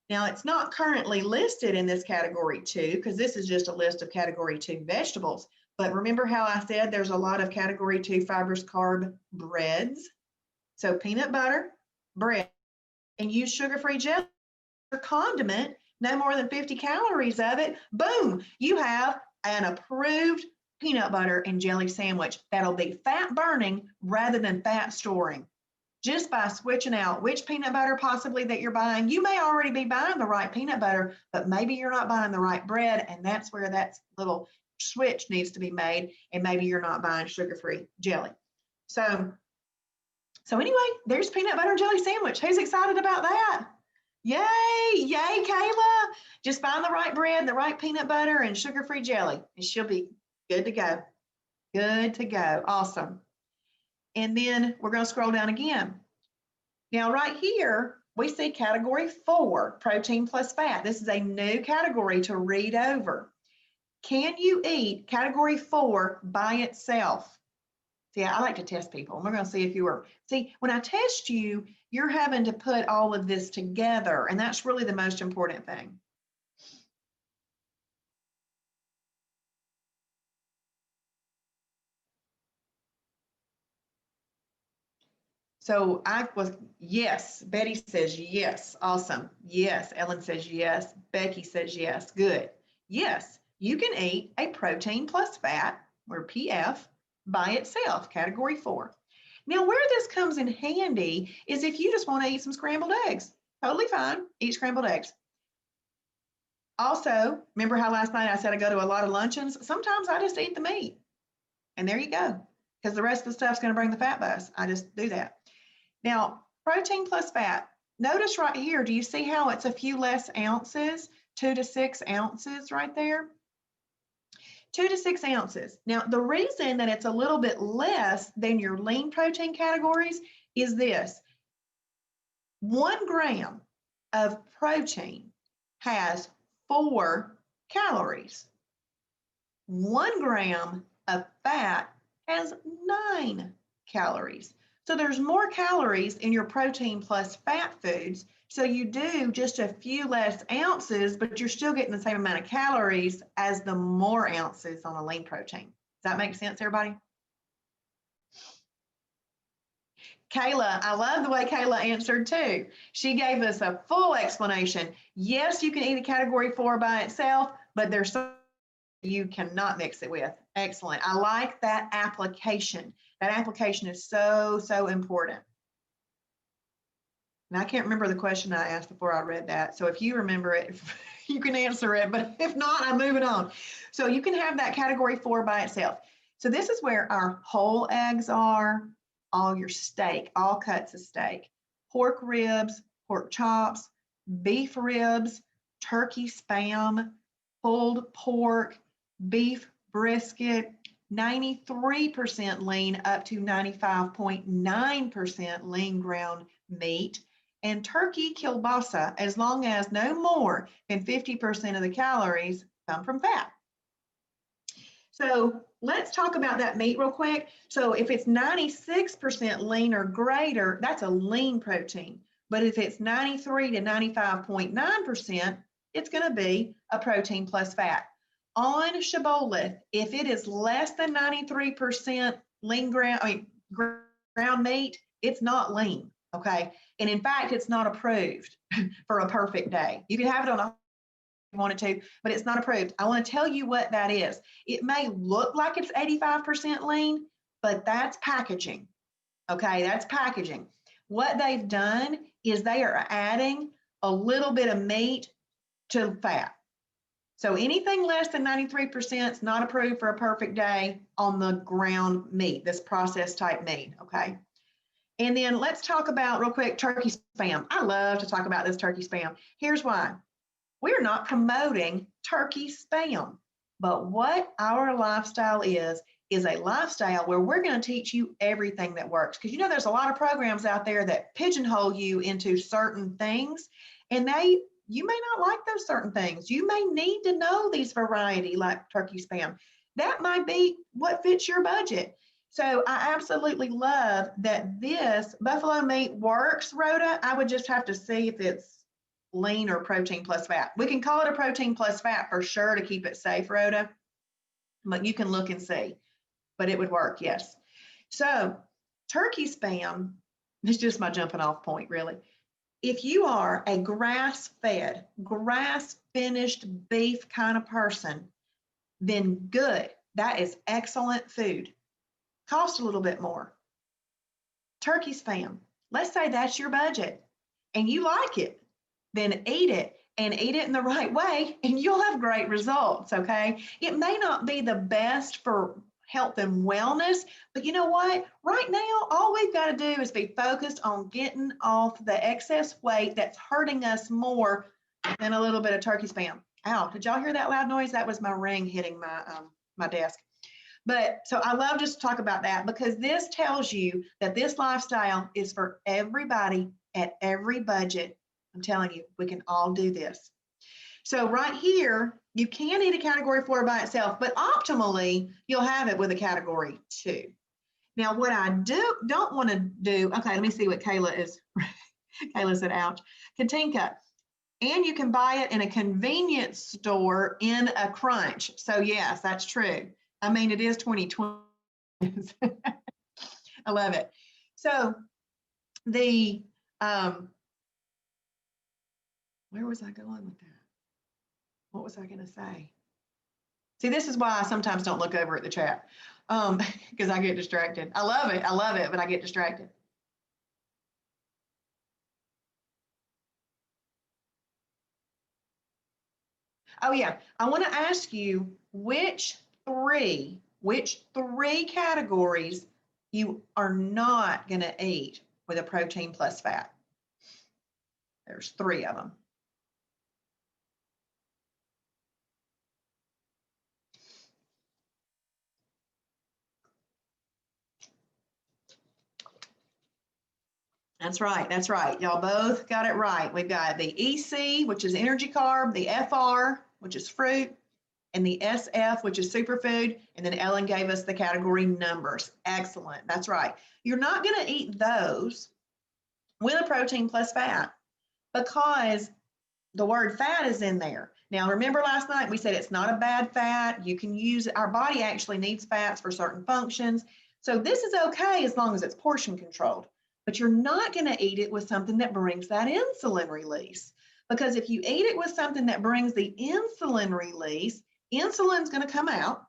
Now it's not currently listed in this category 2 because this is just a list of category 2 vegetables. But remember how I said there's a lot of category 2 fibers, carb breads. So peanut butter, bread, and use sugar-free jelly or condiment, no more than 50 calories of it, boom, you have an approved peanut butter and jelly sandwich that'll be fat burning rather than fat storing. Just by switching out which peanut butter possibly that you're buying. You may already be buying the right peanut butter, but maybe you're not buying the right bread, and that's where that little switch needs to be made, and maybe you're not buying sugar-free jelly. So anyway, there's peanut butter and jelly sandwich. Who's excited about that? Yay, yay, Kayla. Just find the right bread, the right peanut butter, and sugar-free jelly, and she'll be good to go. Good to go. Awesome. And then we're going to scroll down again. Now, right here, we see category 4, protein plus fat. This is a new category to read over. Can you eat category 4 by itself? See, I like to test people. And we're going to see if you are. See, when I test you, you're having to put all of this together. And that's really the most important thing. So I was, yes. Betty says yes. Awesome. Yes. Ellen says yes. Becky says yes. Good. Yes, you can eat a protein plus fat, or PF, by itself, category 4. Now, where this comes in handy is if you just want to eat some scrambled eggs. Totally fine. Eat scrambled eggs. Also, remember how last night I said I go to a lot of luncheons? Sometimes I just eat the meat. And there you go. Because the rest of the stuff's going to bring the fat bus. I just do that. Now, protein plus fat. Notice right here, do you see how it's a few less ounces? 2 to 6 ounces right there. 2 to 6 ounces. Now, the reason that it's a little bit less than your lean protein categories is this. 1 gram of protein has 4 calories. 1 gram of fat has 9 calories. So there's more calories in your protein plus fat foods. So you do just a few less ounces, but you're still getting the same amount of calories as the more ounces on a lean protein. Does that make sense, everybody? Kayla, I love the way Kayla answered too. She gave us a full explanation. Yes, you can eat a category 4 by itself, but there's some you cannot mix it with. Excellent. I like that application. That application is so, so important. And I can't remember the question I asked before I read that. So if you remember it, you can answer it, but if not, I'm moving on. So you can have that category 4 by itself. So this is where our whole eggs are, all your steak, all cuts of steak, pork ribs, pork chops, beef ribs, turkey spam, pulled pork, beef brisket, 93% lean up to 95.9% lean ground meat, and turkey kielbasa, as long as no more than 50% of the calories come from fat. So let's talk about that meat real quick. So if it's 96% lean or greater, that's a lean protein. But if it's 93 to 95.9%, it's going to be a protein plus fat. On shibboleth, if it is less than 93% lean ground meat, it's not lean, okay? And in fact, it's not approved for a perfect day. You can have it on a you wanted to, but it's not approved. I want to tell you what that is. It may look like it's 85% lean, but that's packaging. Okay, that's packaging. What they've done is they are adding a little bit of meat to fat. So anything less than 93% is not approved for a perfect day on the ground meat, this processed type meat, okay? And then let's talk about real quick turkey spam. I love to talk about this turkey spam. Here's why. We're not promoting turkey spam, but what our lifestyle is a lifestyle where we're going to teach you everything that works. Because you know, there's a lot of programs out there that pigeonhole you into certain things, and you may not like those certain things. You may need to know these variety like turkey spam. That might be what fits your budget. So I absolutely love that this buffalo meat works, Rhoda. I would just have to see if it's lean or protein plus fat. We can call it a protein plus fat for sure to keep it safe, Rhoda, but you can look and see, but it would work, yes. So turkey spam is just my jumping off point, really. If you are a grass-fed, grass-finished beef kind of person, then good. That is excellent food. Cost a little bit more. Turkey spam, let's say that's your budget and you like it. Then eat it and eat it in the right way and you'll have great results, okay? It may not be the best for health and wellness, but you know what? Right now, all we've got to do is be focused on getting off the excess weight that's hurting us more than a little bit of turkey spam. Ow, did y'all hear that loud noise? That was my ring hitting my desk. But so I love just to talk about that because this tells you that this lifestyle is for everybody at every budget. I'm telling you, we can all do this. So right here, you can eat a category 4 by itself, but optimally, you'll have it with a category 2. Now, what I don't want to do, okay, let me see what Kayla is. Kayla said, ouch. Katinka, and you can buy it in a convenience store in a crunch. So yes, that's true. I mean, it is 2020. I love it. So the, where was I going with that? What was I going to say? See, this is why I sometimes don't look over at the chat because I get distracted. I love it, but I get distracted. Oh yeah, I want to ask you which three categories you are not going to eat with a protein plus fat. There's 3 of them. That's right. That's right. Y'all both got it right. We've got the EC, which is energy carb, the FR, which is fruit, and the SF, which is superfood. And then Ellen gave us the category numbers. Excellent. That's right. You're not going to eat those with a protein plus fat because the word fat is in there. Now, remember last night we said it's not a bad fat. You can use it. Our body actually needs fats for certain functions. So this is okay as long as it's portion controlled. But you're not going to eat it with something that brings that insulin release. Because if you eat it with something that brings the insulin release, insulin's going to come out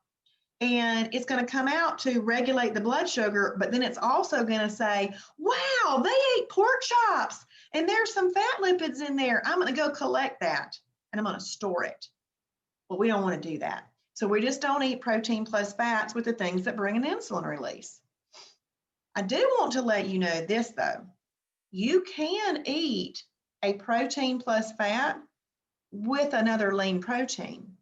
and it's going to come out to regulate the blood sugar. But then it's also going to say, wow, they ate pork chops and there's some fat lipids in there. I'm going to go collect that and I'm going to store it. Well, we don't want to do that. So we just don't eat protein plus fats with the things that bring an insulin release. I do want to let you know this though. You can eat a protein plus fat with another lean protein.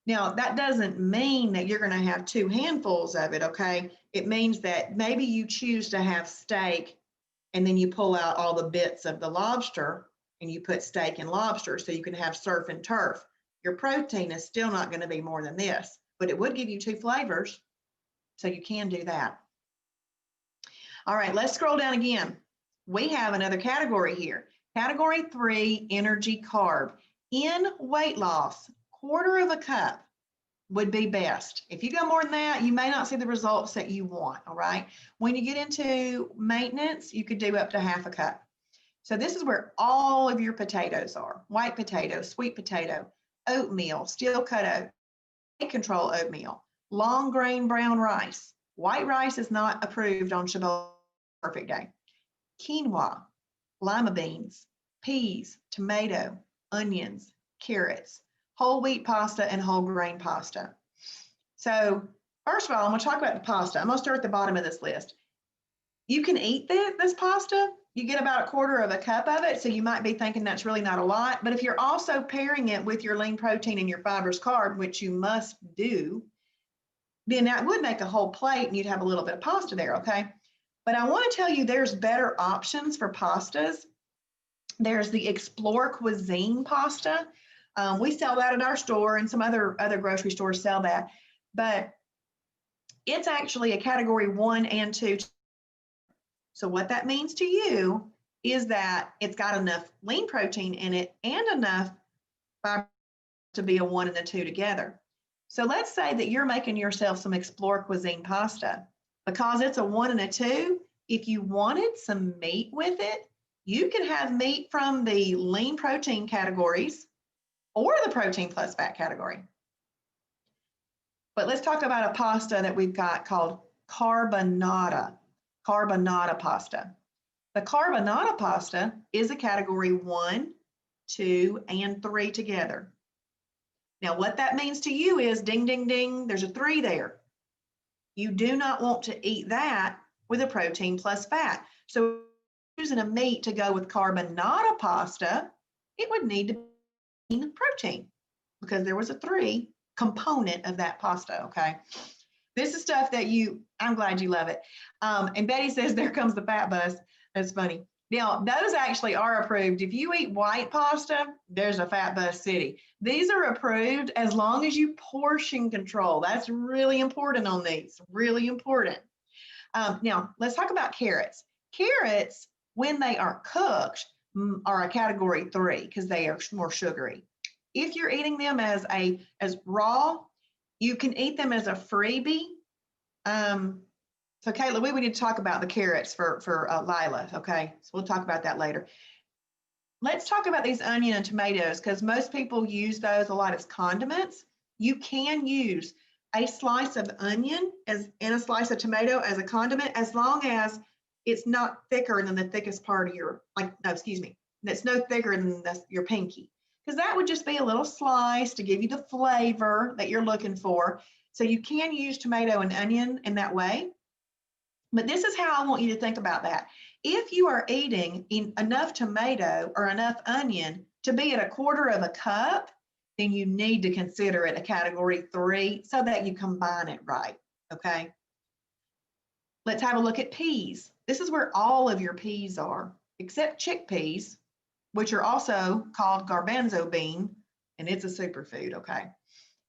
Now, that doesn't mean that you're going to have 2 handfuls of it, okay? It means that maybe you choose to have steak and then you pull out all the bits of the lobster and you put steak and lobster so you can have surf and turf. Your protein is still not going to be more than this, but it would give you 2 flavors, so you can do that. All right, let's scroll down again. We have another category here. Category 3, energy carb. In weight loss, 1/4 cup would be best. If you go more than that, you may not see the results that you want, all right? When you get into maintenance, you could do up to 1/2 cup. So this is where all of your potatoes are. White potato, sweet potato, oatmeal, steel cut oat, weight control oatmeal, long grain brown rice. White rice is not approved on Shabbat perfect day. Quinoa, lima beans, peas, tomato, onions, carrots, whole wheat pasta, and whole grain pasta. So first of all, I'm going to talk about the pasta. I'm going to start at the bottom of this list. You can eat this pasta. You get about 1/4 cup of it, so you might be thinking that's really not a lot. But if you're also pairing it with your lean protein and your fibrous carb, which you must do, then that would make a whole plate and you'd have a little bit of pasta there, okay? But I want to tell you there's better options for pastas. There's the Explore Cuisine pasta. We sell that at our store and some other grocery stores sell that. But it's actually a category 1 and 2. So what that means to you is that it's got enough lean protein in it and enough fiber to be a 1 and a 2 together. So let's say that you're making yourself some Explore Cuisine pasta. Because it's a 1 and a 2, if you wanted some meat with it, you could have meat from the lean protein categories or the protein plus fat category. But let's talk about a pasta that we've got called carbonara pasta. The carbonara pasta is a category 1, 2, and 3 together. Now, what that means to you is ding, ding, ding, there's a 3 there. You do not want to eat that with a protein plus fat. So using a meat to go with carbonara pasta, it would need to be protein because there was a 3 component of that pasta, okay? This is stuff that I'm glad you love it. And Betty says, there comes the fat bus. That's funny. Now, those actually are approved. If you eat white pasta, there's a fat bus city. These are approved as long as you portion control. That's really important on these, really important. Now, let's talk about carrots. Carrots, when they are cooked, are a category 3 because they are more sugary. If you're eating them as raw, you can eat them as a freebie. So Kayla, we need to talk about the carrots for Lila, okay? So we'll talk about that later. Let's talk about these onion and tomatoes because most people use those a lot as condiments. You can use a slice of onion and a slice of tomato as a condiment as long as it's not thicker than the thickest part of your, it's no thicker than your pinky. Because that would just be a little slice to give you the flavor that you're looking for. So you can use tomato and onion in that way. But this is how I want you to think about that. If you are eating enough tomato or enough onion to be at 1/4 cup, then you need to consider it a category 3 so that you combine it right, okay? Let's have a look at peas. This is where all of your peas are, except chickpeas, which are also called garbanzo bean, and it's a superfood, okay?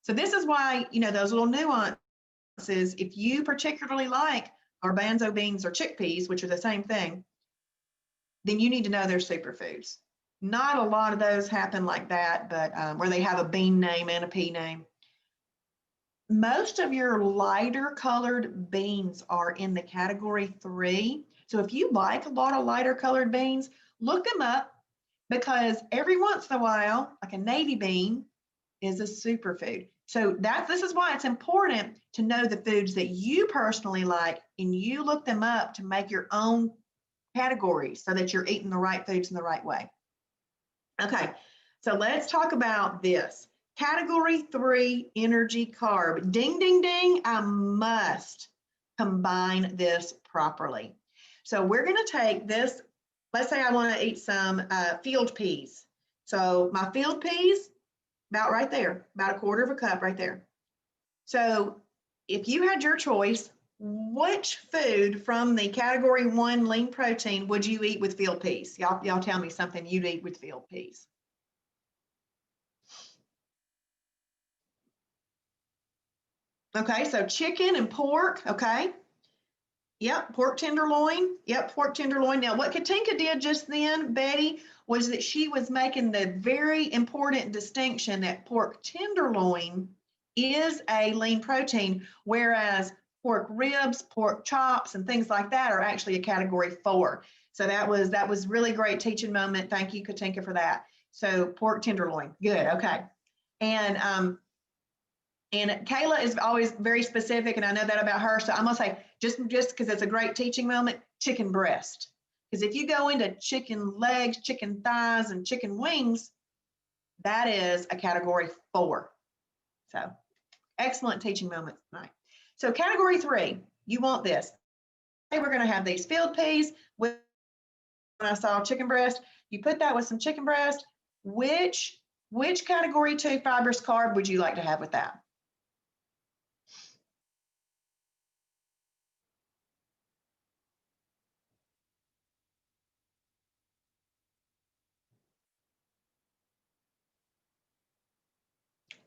So this is why, those little nuances, if you particularly like garbanzo beans or chickpeas, which are the same thing, then you need to know they're superfoods. Not a lot of those happen like that, but where they have a bean name and a pea name. Most of your lighter colored beans are in the category 3. So if you like a lot of lighter colored beans, look them up because every once in a while, like a navy bean is a superfood. So this is why it's important to know the foods that you personally like and you look them up to make your own categories so that you're eating the right foods in the right way. Okay, so let's talk about this. Category 3 energy carb. Ding, ding, ding, I must combine this properly. So we're gonna take this, let's say I wanna eat some field peas. So my field peas, about right there, about 1/4 cup right there. So if you had your choice, which food from the category 1 lean protein would you eat with field peas? Y'all tell me something you'd eat with field peas. Okay, so chicken and pork, okay. Yep, pork tenderloin. Yep, pork tenderloin. Now, what Katinka did just then, Betty, was that she was making the very important distinction that pork tenderloin is a lean protein, whereas pork ribs, pork chops, and things like that are actually a category 4. So that was really great teaching moment. Thank you, Katinka, for that. So pork tenderloin, good, okay. And Kayla is always very specific, and I know that about her. So I'm gonna say, just because it's a great teaching moment, chicken breast. Because if you go into chicken legs, chicken thighs, and chicken wings, that is a category 4. So excellent teaching moment tonight. So category 3, you want this. Hey, we're gonna have these field peas with, when I saw chicken breast, you put that with some chicken breast. Which category 2 fibrous carb would you like to have with that?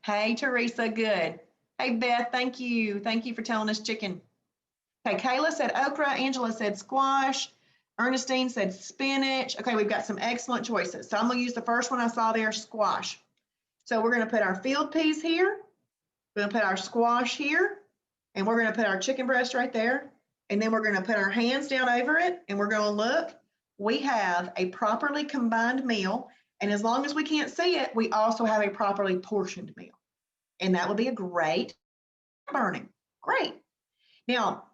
Hey, Teresa, good. Hey, Beth, thank you. Thank you for telling us chicken. Okay, Kayla said okra. Angela said squash. Ernestine said spinach. Okay, we've got some excellent choices. So I'm going to use the first one I saw there, squash. So we're going to put our field peas here. We're going to put our squash here. And we're going to put our chicken breast right there. And then we're going to put our hands down over it. And we're going to look. We have a properly combined meal. And as long as we can't see it, we also have a properly portioned meal. And that would be a great burning. Great. Now,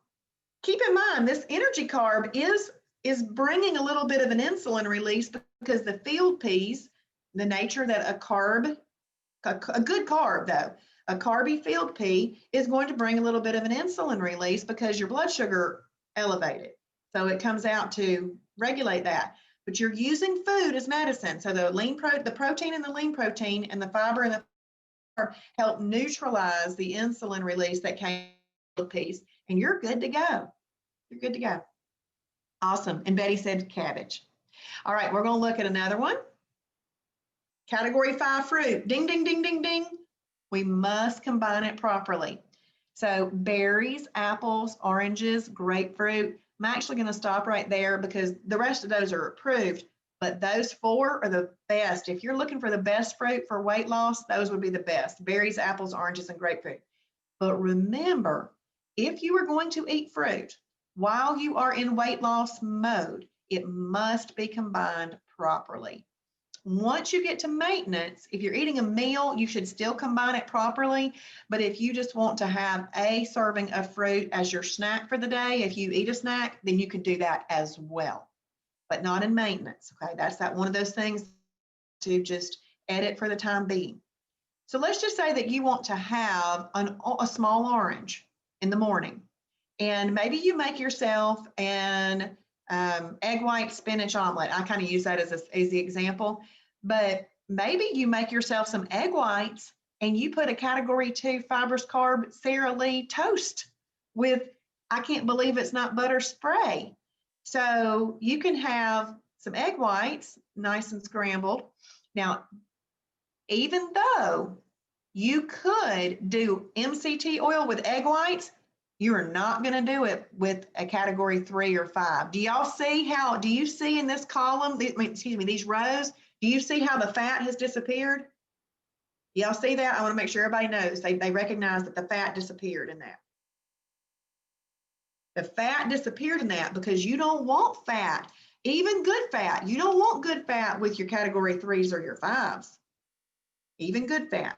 keep in mind, this energy carb is bringing a little bit of an insulin release because the field peas, the nature that a good carb though, a carby field pea is going to bring a little bit of an insulin release because your blood sugar elevated. So it comes out to regulate that. But you're using food as medicine. So the protein in the lean protein and the fiber in the carb help neutralize the insulin release that came piece, and you're good to go. You're good to go. Awesome. And Betty said cabbage. All right, we're going to look at another one. Category 5 fruit. Ding, ding, ding, ding, ding. We must combine it properly. So berries, apples, oranges, grapefruit. I'm actually going to stop right there because the rest of those are approved, but those 4 are the best. If you're looking for the best fruit for weight loss, those would be the best. Berries, apples, oranges, and grapefruit. But remember, if you are going to eat fruit while you are in weight loss mode, it must be combined properly. Once you get to maintenance, if you're eating a meal, you should still combine it properly. But if you just want to have a serving of fruit as your snack for the day, if you eat a snack, then you can do that as well, but not in maintenance. Okay, that's that one of those things to just edit for the time being. So let's just say that you want to have a small orange in the morning, and maybe you make yourself an egg white spinach omelet. I kind of use that as the example, but maybe you make yourself some egg whites and you put a category 2 fibrous carb Sara Lee toast with, I can't believe it's not butter spray. So you can have some egg whites, nice and scrambled. Now, even though you could do MCT oil with egg whites, you are not going to do it with a category 3 or 5. Do y'all see how, do you see in this column, these rows, do you see how the fat has disappeared? Y'all see that? I want to make sure everybody knows they recognize that the fat disappeared in that. The fat disappeared in that because you don't want fat, even good fat. You don't want good fat with your category 3s or your 5s, even good fat.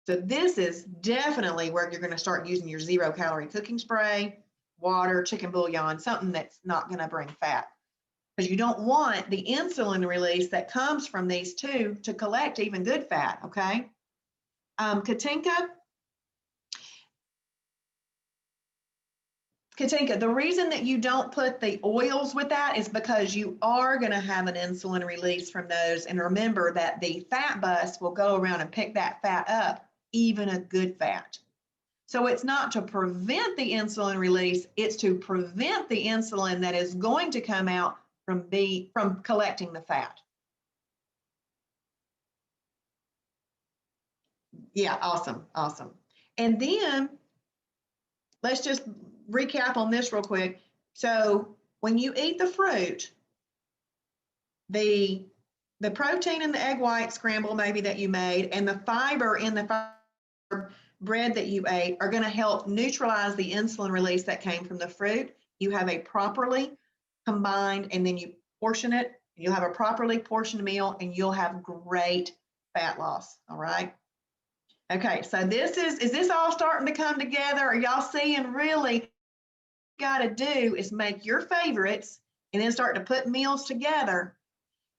So this is definitely where you're going to start using your 0-calorie cooking spray, water, chicken bouillon, something that's not going to bring fat. Because you don't want the insulin release that comes from these two to collect even good fat, okay? Katinka, the reason that you don't put the oils with that is because you are going to have an insulin release from those. And remember that the fat bus will go around and pick that fat up, even a good fat. So it's not to prevent the insulin release, it's to prevent the insulin that is going to come out from collecting the fat. Yeah, awesome, awesome. And then let's just recap on this real quick. So when you eat the fruit, the protein in the egg white scramble maybe that you made and the fiber in the fiber bread that you ate are going to help neutralize the insulin release that came from the fruit. You have a properly combined, and then you portion it. You'll have a properly portioned meal and you'll have great fat loss. All right. Okay, so is this all starting to come together? Are y'all seeing really got to do is make your favorites and then start to put meals together.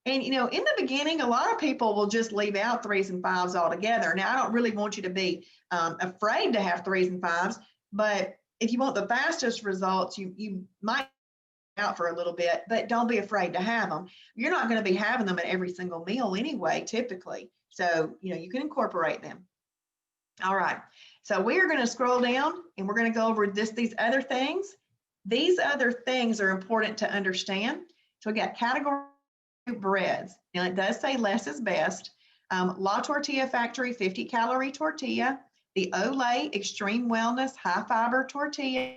And, you know, in the beginning, a lot of people will just leave out 3s and 5s altogether. Now, I don't really want you to be afraid to have 3s and 5s, but if you want the fastest results, you might out for a little bit, but don't be afraid to have them. You're not going to be having them at every single meal anyway, typically. So, you know, you can incorporate them. All right. So we are going to scroll down and we're going to go over these other things. These other things are important to understand. So we got category breads. Now it does say less is best. La Tortilla Factory 50-calorie tortilla. The Olay Extreme Wellness High Fiber Tortilla.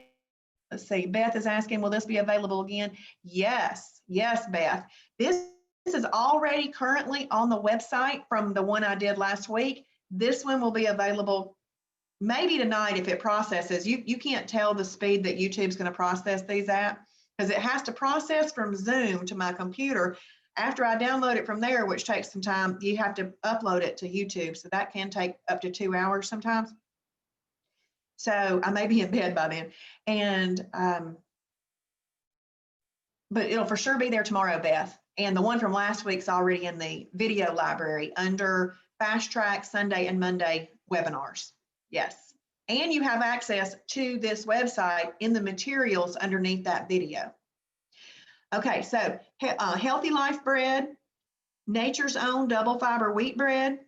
Let's see, Beth is asking, will this be available again? Yes, yes, Beth. This is already currently on the website from the one I did last week. This one will be available maybe tonight if it processes. You can't tell the speed that YouTube's going to process these at because it has to process from Zoom to my computer. After I download it from there, which takes some time, you have to upload it to YouTube. So that can take up to 2 hours sometimes. So I may be in bed by then. And, but it'll for sure be there tomorrow, Beth. And the one from last week's already in the video library under Fast Track Sunday and Monday webinars. Yes. And you have access to this website in the materials underneath that video. Okay, so Healthy Life Bread, Nature's Own Double Fiber Wheat Bread,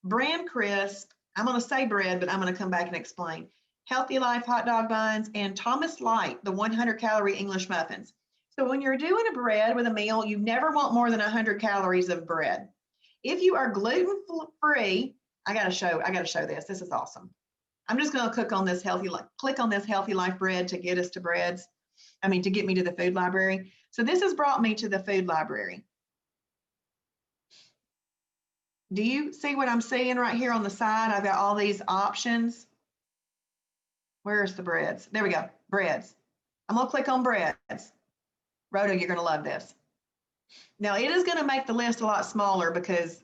Bran Crisp. I'm going to say bread, but I'm going to come back and explain. Healthy Life hot dog buns, and Thomas Light, the 100-calorie English muffins. So when you're doing a bread with a meal, you never want more than 100 calories of bread. If you are gluten-free, I gotta show this. This is awesome. I'm just gonna click on this Healthy Life bread to get us to breads. To get me to the food library. So this has brought me to the food library. Do you see what I'm seeing right here on the side? I've got all these options. Where's the breads? There we go, breads. I'm gonna click on breads. Rhoda, you're gonna love this. Now it is gonna make the list a lot smaller because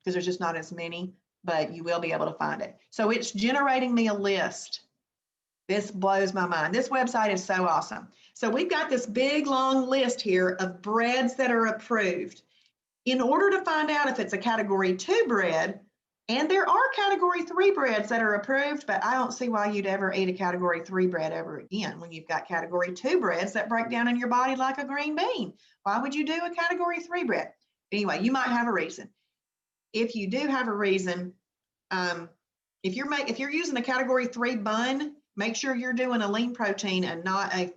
there's just not as many, but you will be able to find it. So it's generating me a list. This blows my mind. This website is so awesome. So we've got this big long list here of breads that are approved. In order to find out if it's a category 2 bread, and there are category 3 breads that are approved, but I don't see why you'd ever eat a category 3 bread ever again when you've got category 2 breads that break down in your body like a green bean. Why would you do a category 3 bread? Anyway, you might have a reason. If you do have a reason, if you're using a category 3 bun, make sure you're doing a lean protein and not a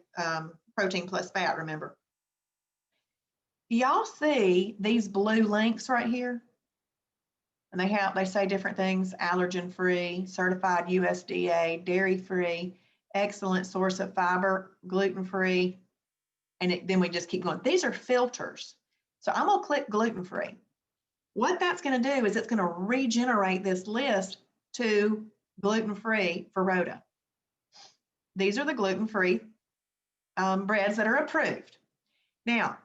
protein plus fat, remember. Y'all see these blue links right here? And they say different things: allergen free, certified USDA, dairy free, excellent source of fiber, gluten free, and then we just keep going. These are filters. So I'm gonna click gluten free. What that's gonna do is it's gonna regenerate this list to gluten free for Rhoda. These are the gluten free breads that are approved. Now,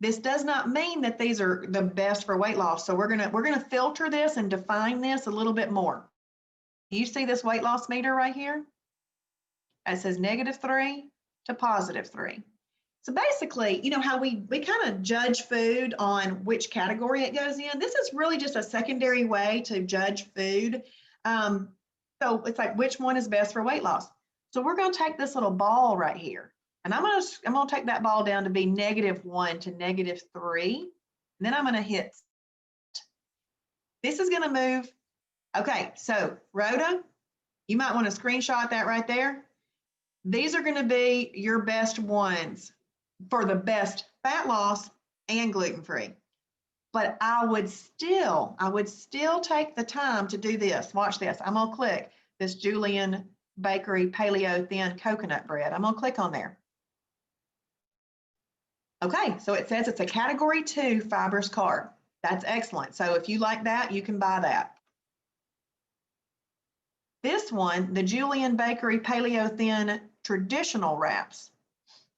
this does not mean that these are the best for weight loss. So we're gonna filter this and define this a little bit more. You see this weight loss meter right here? It says -3 to +3. So basically, you know how we kind of judge food on which category it goes in. This is really just a secondary way to judge food. So it's like, which one is best for weight loss? So we're going to take this little ball right here, and I'm going to take that ball down to be -1 to -3. And then I'm going to hit. This is going to move. Okay, so Rhoda, you might want to screenshot that right there. These are going to be your best ones for the best fat loss and gluten-free. But I would still take the time to do this. Watch this. I'm going to click this Julian Bakery Paleo Thin Coconut Bread. I'm going to click on there. Okay, so it says it's a category 2 fibrous carb. That's excellent. So if you like that, you can buy that. This one, the Julian Bakery Paleo Thin Traditional Wraps.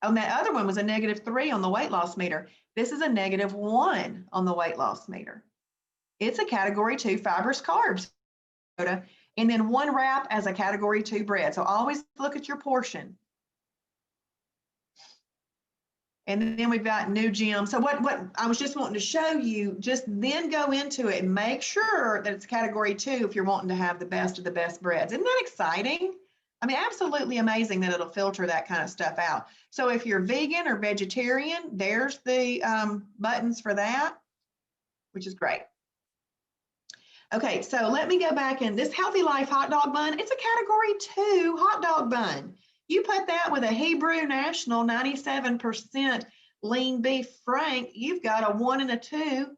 Oh, and that other one was a -3 on the weight loss meter. This is a -1 on the weight loss meter. It's a category 2 fibrous carbs. And then one wrap as a category 2 bread. So always look at your portion. And then we've got New Gym. So what I was just wanting to show you, just then go into it and make sure that it's category 2 if you're wanting to have the best of the best breads. Isn't that exciting? I mean, absolutely amazing that it'll filter that kind of stuff out. So if you're vegan or vegetarian, there's the buttons for that, which is great. Okay, so let me go back in this Healthy Life hot dog bun. It's a category 2 hot dog bun. You put that with a Hebrew National 97% lean beef frank, you've got a 1 and a 2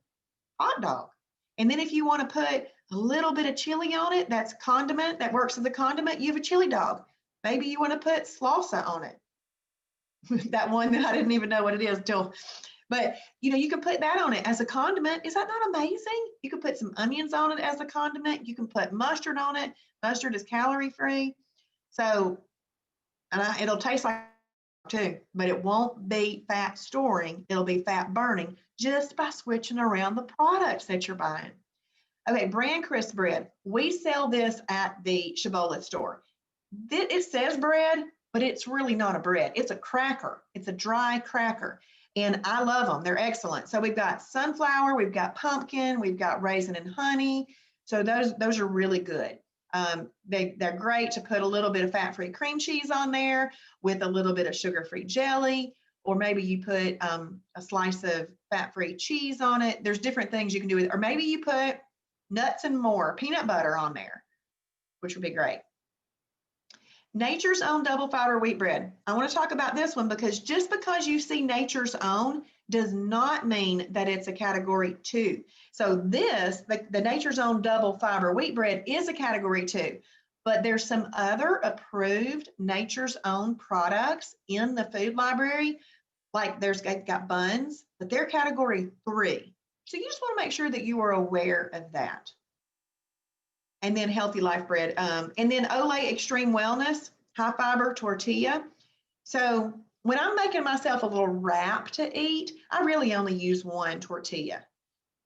hot dog. And then if you want to put a little bit of chili on it, that's condiment, that works as a condiment, you have a chili dog. Maybe you want to put salsa on it. That one that I didn't even know what it is till, but you can put that on it as a condiment. Is that not amazing? You can put some onions on it as a condiment. You can put mustard on it. Mustard is calorie free. So, and it'll taste like too, but it won't be fat storing. It'll be fat burning just by switching around the products that you're buying. Okay, brand crisp bread. We sell this at the Shibboleth store. It says bread, but it's really not a bread. It's a cracker. It's a dry cracker. And I love them. They're excellent. So we've got sunflower, we've got pumpkin, we've got raisin and honey. So those are really good. They're great to put a little bit of fat-free cream cheese on there with a little bit of sugar-free jelly, or maybe you put a slice of fat-free cheese on it. There's different things you can do with it. Or maybe you put nuts and more, peanut butter on there. which would be great. Nature's Own double fiber wheat bread. I want to talk about this one because just because you see Nature's Own does not mean that it's a category 2. So this, the Nature's Own double fiber wheat bread is a category 2, but there's some other approved Nature's Own products in the food library, like there's got buns, but they're category 3. So you just want to make sure that you are aware of that. And then Healthy Life Bread. And then Olay Extreme Wellness, high fiber tortilla. So when I'm making myself a little wrap to eat, I really only use one tortilla.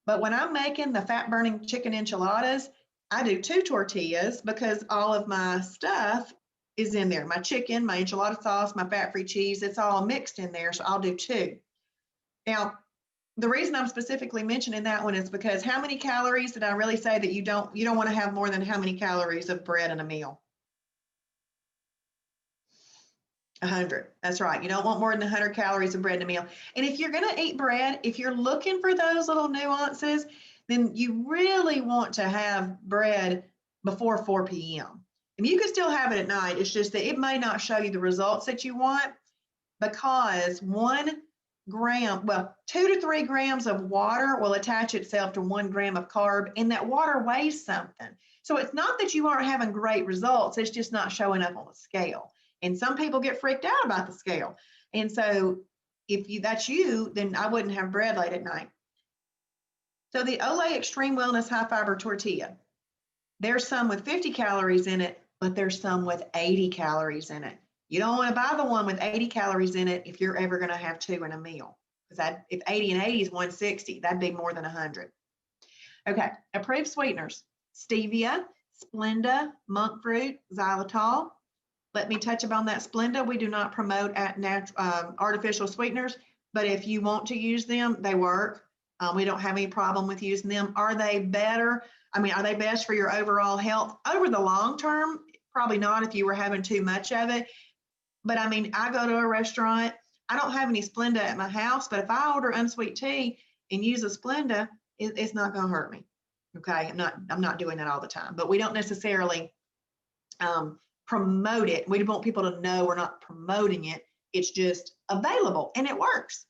But when I'm making the fat burning chicken enchiladas, I do 2 tortillas because all of my stuff is in there. My chicken, my enchilada sauce, my fat-free cheese, it's all mixed in there. So I'll do 2. Now, the reason I'm specifically mentioning that one is because how many calories did I really say that you don't want to have more than how many calories of bread in a meal? 100. That's right. You don't want more than 100 calories of bread in a meal. And if you're going to eat bread, if you're looking for those little nuances, then you really want to have bread before 4 p.m. And you can still have it at night. It's just that it may not show you the results that you want because 1 gram, well, 2 to 3 grams of water will attach itself to 1 gram of carb, and that water weighs something. So it's not that you aren't having great results, it's just not showing up on the scale. And some people get freaked out about the scale. And so if that's you, then I wouldn't have bread late at night. So the Olay Extreme Wellness High Fiber Tortilla, there's some with 50 calories in it, but there's some with 80 calories in it. You don't want to buy the one with 80 calories in it if you're ever going to have 2 in a meal. Because if 80 and 80 is 160, that'd be more than 100. Okay, approved sweeteners: stevia, Splenda, monk fruit, xylitol. Let me touch upon that Splenda. We do not promote artificial sweeteners, but if you want to use them, they work. We don't have any problem with using them. Are they better? I mean, are they best for your overall health? Over the long term, probably not if you were having too much of it. But I mean, I go to a restaurant, I don't have any Splenda at my house, but if I order unsweet tea and use a Splenda, it's not going to hurt me. Okay, I'm not doing that all the time, but we don't necessarily promote it. We want people to know we're not promoting it. It's just available and it works.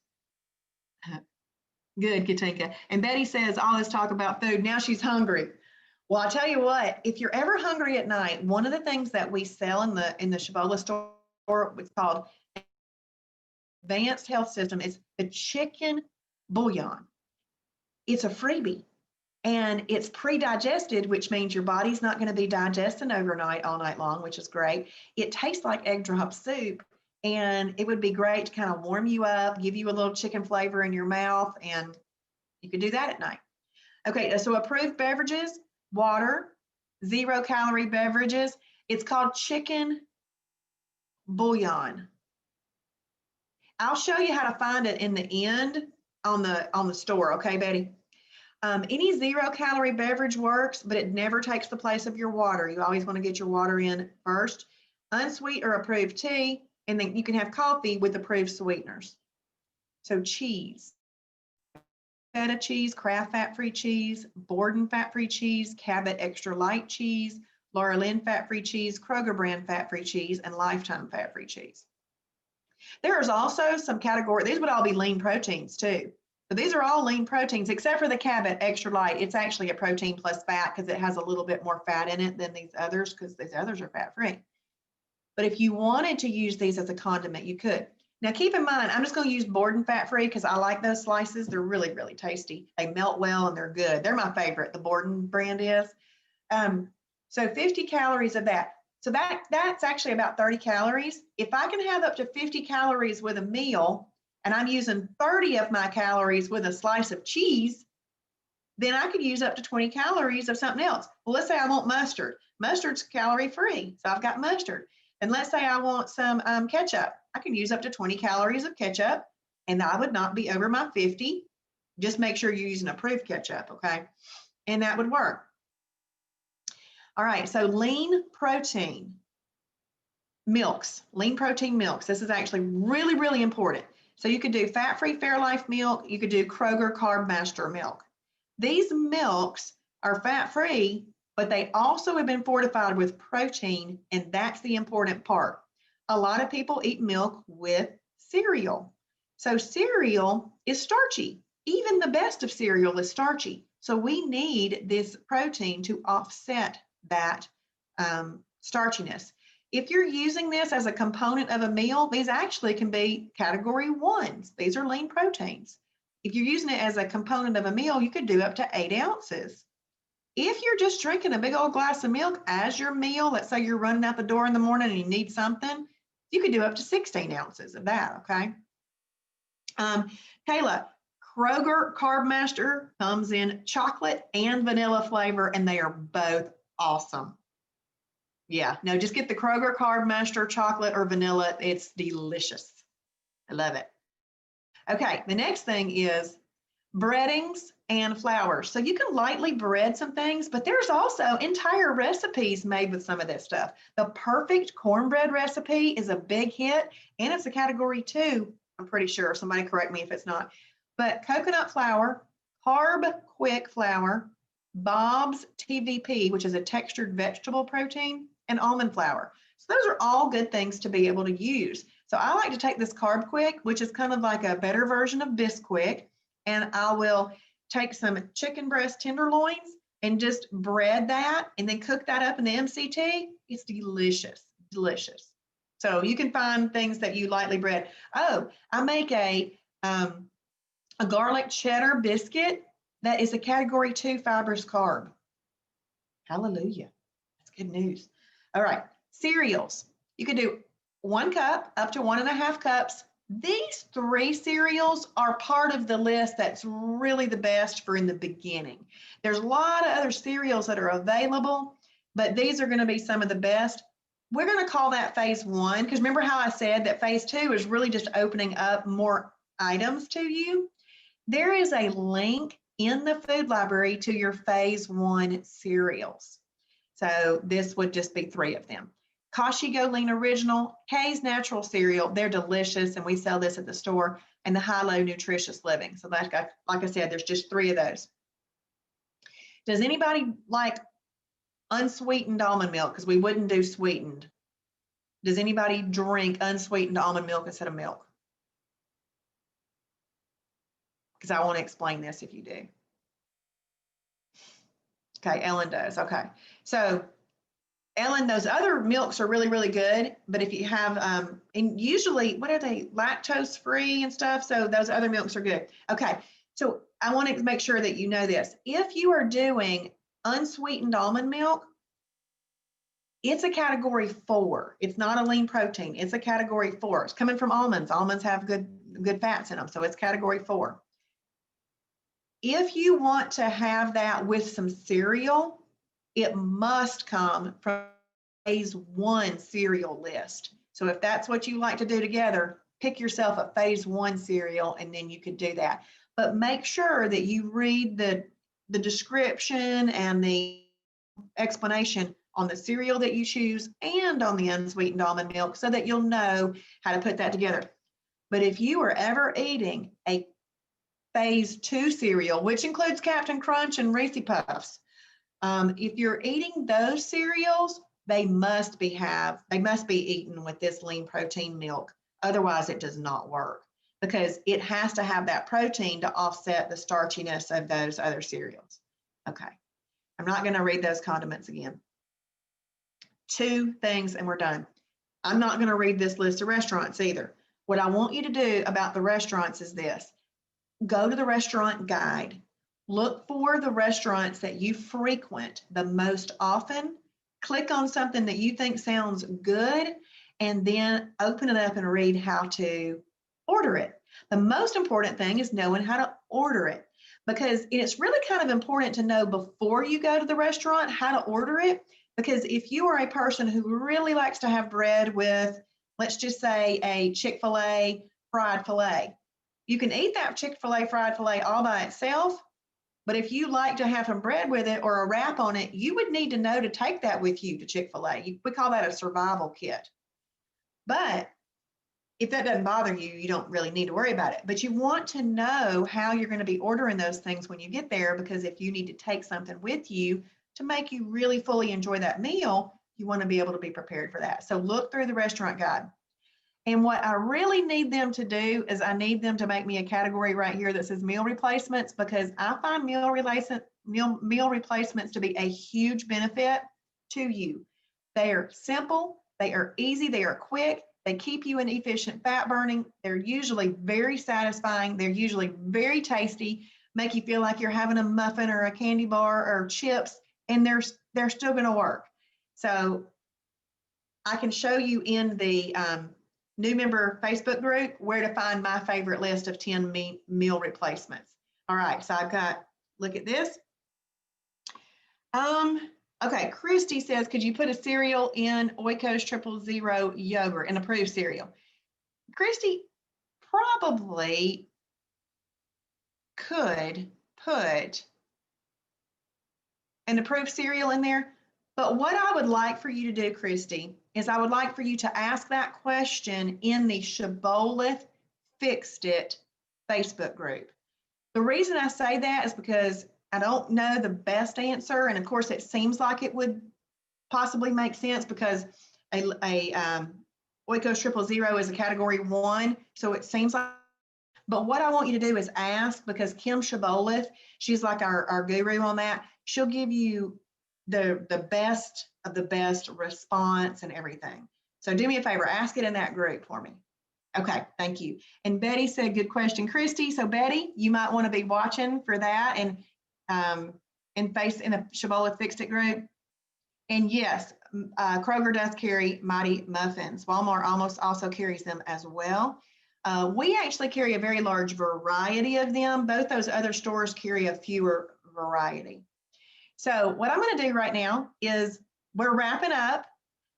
Good, Katinka. And Betty says all this talk about food, now she's hungry. Well, I'll tell you what, if you're ever hungry at night, one of the things that we sell in the Shibola store, it's called Advanced Health System, is the chicken bouillon. It's a freebie and it's pre-digested, which means your body's not going to be digesting overnight all night long, which is great. It tastes like egg drop soup, and it would be great to kind of warm you up, give you a little chicken flavor in your mouth, and you could do that at night. Okay, so approved beverages: water, 0-calorie beverages. It's called chicken bouillon. I'll show you how to find it in the end on the store, okay, Betty? Any 0-calorie beverage works, but it never takes the place of your water. You always want to get your water in first. Unsweet or approved tea, and then you can have coffee with approved sweeteners. So cheese: feta cheese, Kraft fat-free cheese, Borden fat-free cheese, Cabot extra light cheese, Laura Lynn fat-free cheese, Kroger brand fat-free cheese, and Lifetime fat-free cheese. There's also some category, these would all be lean proteins too. So these are all lean proteins, except for the Cabot extra light. It's actually a protein plus fat because it has a little bit more fat in it than these others, because these others are fat-free. But if you wanted to use these as a condiment, you could. Now keep in mind, I'm just going to use Borden fat-free because I like those slices. They're really, really tasty. They melt well and they're good. They're my favorite, the Borden brand is. So 50 calories of that. So that's actually about 30 calories. If I can have up to 50 calories with a meal, and I'm using 30 of my calories with a slice of cheese, then I could use up to 20 calories of something else. Well, let's say I want mustard. Mustard's calorie free, so I've got mustard. And let's say I want some ketchup. I can use up to 20 calories of ketchup, and I would not be over my 50. Just make sure you're using approved ketchup, okay? And that would work. All right, so lean protein milks, lean protein milks. This is actually really, really important. So you could do fat-free Fairlife milk. You could do Kroger Carb Master milk. These milks are fat-free, but they also have been fortified with protein, and that's the important part. A lot of people eat milk with cereal. So cereal is starchy. Even the best of cereal is starchy. So we need this protein to offset that starchiness. If you're using this as a component of a meal, these actually can be category 1s. These are lean proteins. If you're using it as a component of a meal, you could do up to 8 ounces. If you're just drinking a big old glass of milk as your meal, let's say you're running out the door in the morning and you need something, you could do up to 16 ounces of that, okay? Kayla, Kroger Carb Master comes in chocolate and vanilla flavor, and they are both awesome. Yeah, no, just get the Kroger Carb Master chocolate or vanilla. It's delicious. I love it. Okay, the next thing is breadings and flours. So you can lightly bread some things, but there's also entire recipes made with some of this stuff. The perfect cornbread recipe is a big hit, and it's a category 2, I'm pretty sure. Somebody correct me if it's not. But coconut flour, carb quick flour, Bob's TVP, which is a textured vegetable protein, and almond flour. So those are all good things to be able to use. So I like to take this Carb Quick, which is kind of like a better version of Bisquick, and I will take some chicken breast tenderloins and just bread that and then cook that up in the MCT. It's delicious, delicious. So you can find things that you lightly bread. Oh, I make a garlic cheddar biscuit that is a category 2 fibrous carb. Hallelujah. That's good news. All right, cereals. You could do 1 cup up to 1.5 cups. These 3 cereals are part of the list that's really the best for in the beginning. There's a lot of other cereals that are available, but these are going to be some of the best. We're going to call that phase 1, because remember how I said that phase 2 is really just opening up more items to you? There is a link in the food library to your phase 1 cereals. So this would just be 3 of them. Kashi Go Lean Original, K's Natural Cereal, they're delicious, and we sell this at the store, and the High-Low Nutritious Living. So like I said, there's just 3 of those. Does anybody like unsweetened almond milk? Because we wouldn't do sweetened. Does anybody drink unsweetened almond milk instead of milk? Because I want to explain this if you do. Okay, Ellen does. Okay, so Ellen, those other milks are really, really good, but if you have, and usually, what are they, lactose free and stuff, so those other milks are good. Okay, so I want to make sure that you know this. If you are doing unsweetened almond milk, it's a category 4. It's not a lean protein. It's a category 4. It's coming from almonds. Almonds have good fats in them, so it's category 4. If you want to have that with some cereal, it must come from phase 1 cereal list. So if that's what you like to do together, pick yourself a phase 1 cereal, and then you could do that. But make sure that you read the description and the explanation on the cereal that you choose and on the unsweetened almond milk, so that you'll know how to put that together. But if you are ever eating a phase 2 cereal, which includes Captain Crunch and Reese Puffs, if you're eating those cereals, they must be eaten with this lean protein milk. Otherwise, it does not work, because it has to have that protein to offset the starchiness of those other cereals. Okay, I'm not going to read those condiments again. 2 things and we're done. I'm not going to read this list of restaurants either. What I want you to do about the restaurants is this. Go to the restaurant guide. Look for the restaurants that you frequent the most often. Click on something that you think sounds good, and then open it up and read how to order it. The most important thing is knowing how to order it, because it's really kind of important to know before you go to the restaurant how to order it. Because if you are a person who really likes to have bread with, let's just say, a Chick-fil-A fried filet, you can eat that Chick-fil-A fried filet all by itself. But if you like to have some bread with it or a wrap on it, you would need to know to take that with you to Chick-fil-A. We call that a survival kit. But if that doesn't bother you, you don't really need to worry about it. But you want to know how you're going to be ordering those things when you get there, because if you need to take something with you to make you really fully enjoy that meal, you want to be able to be prepared for that. So look through the restaurant guide. And what I really need them to do is I need them to make me a category right here that says meal replacements, because I find meal replacements to be a huge benefit to you. They are simple, they are easy, they are quick, they keep you in efficient fat burning. They're usually very satisfying. They're usually very tasty, make you feel like you're having a muffin or a candy bar or chips, and they're still going to work. So I can show you in the new member Facebook group where to find my favorite list of 10 meal replacements. All right, so I've got, look at this. Okay, Christy says, could you put a cereal in Oikos 000 yogurt, an approved cereal? Christy, probably could put an approved cereal in there, but what I would like for you to do, Christy, is I would like for you to ask that question in the Shibboleth Fixed It Facebook group. The reason I say that is because I don't know the best answer, and of course it seems like it would possibly make sense because a Oikos 000 is a category 1, so it seems like. But what I want you to do is ask, because Kim Shibboleth, she's like our guru on that. She'll give you the best of the best response and everything. So do me a favor, ask it in that group for me. Okay, thank you. And Betty said, good question, Christy. So Betty, you might want to be watching for that and in the Shibboleth Fixed It group. And yes, Kroger does carry Mighty Muffins. Walmart almost also carries them as well. We actually carry a very large variety of them. Both those other stores carry a fewer variety. So what I'm going to do right now is we're wrapping up.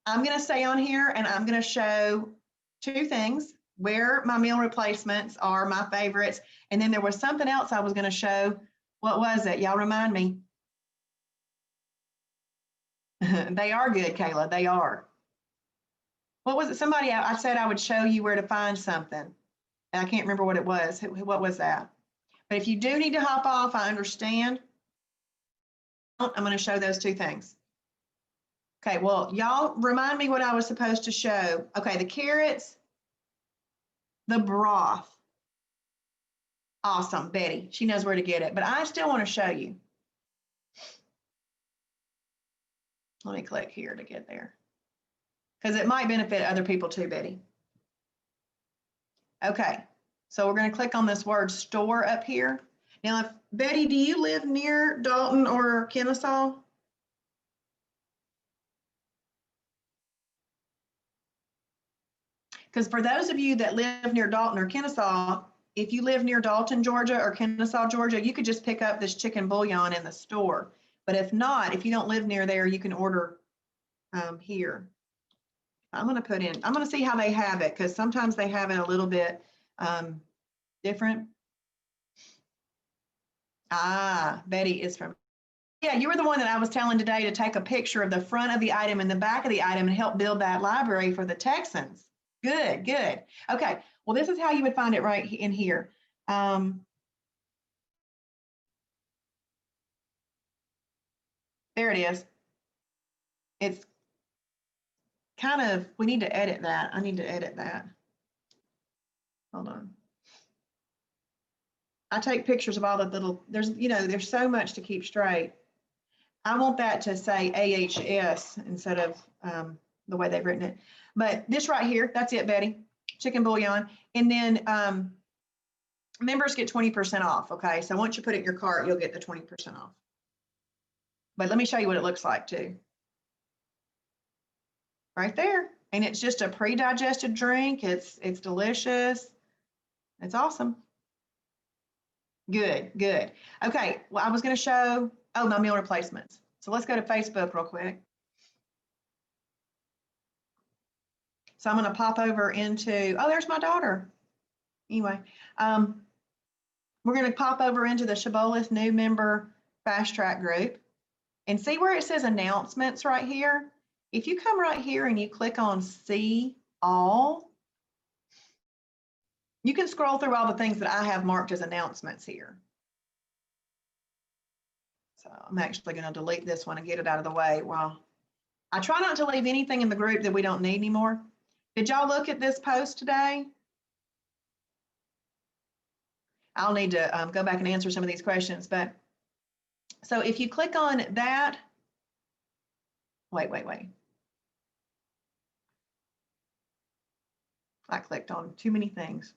I'm going to stay on here and I'm going to show two things, where my meal replacements are, my favorites. And then there was something else I was going to show. What was it? Y'all remind me. They are good, Kayla. They are. What was it? Somebody, I said I would show you where to find something. And I can't remember what it was. What was that? But if you do need to hop off, I understand. I'm going to show those two things. Okay, well, y'all remind me what I was supposed to show. Okay, the carrots, the broth. Awesome, Betty. She knows where to get it, but I still want to show you. Let me click here to get there, because it might benefit other people too, Betty. Okay, so we're going to click on this word store up here. Now, if Betty, do you live near Dalton or Kennesaw? Because for those of you that live near Dalton or Kennesaw, if you live near Dalton, Georgia or Kennesaw, Georgia, you could just pick up this chicken bouillon in the store. But if not, if you don't live near there, you can order here. I'm going to see how they have it, because sometimes they have it a little bit different. Ah, Betty is from. Yeah, you were the one that I was telling today to take a picture of the front of the item and the back of the item and help build that library for the Texans. Good, good. Okay, well, this is how you would find it right in here. There it is. It's kind of, we need to edit that. I need to edit that. Hold on. I take pictures of all the little, there's so much to keep straight. I want that to say AHS instead of the way they've written it. But this right here, that's it, Betty, chicken bouillon. And then members get 20% off, okay? So once you put it in your cart, you'll get the 20% off. But let me show you what it looks like too. Right there. And it's just a pre-digested drink. It's delicious. It's awesome. Good, good. Okay, well, I was going to show, my meal replacements. So let's go to Facebook real quick. So I'm going to pop over into, there's my daughter. Anyway, we're going to pop over into the Shibboleth new member fast track group and see where it says announcements right here. If you come right here and you click on see all, you can scroll through all the things that I have marked as announcements here. So I'm actually going to delete this one and get it out of the way. Well, I try not to leave anything in the group that we don't need anymore. Did y'all look at this post today? I'll need to go back and answer some of these questions. But so if you click on that, wait. I clicked on too many things.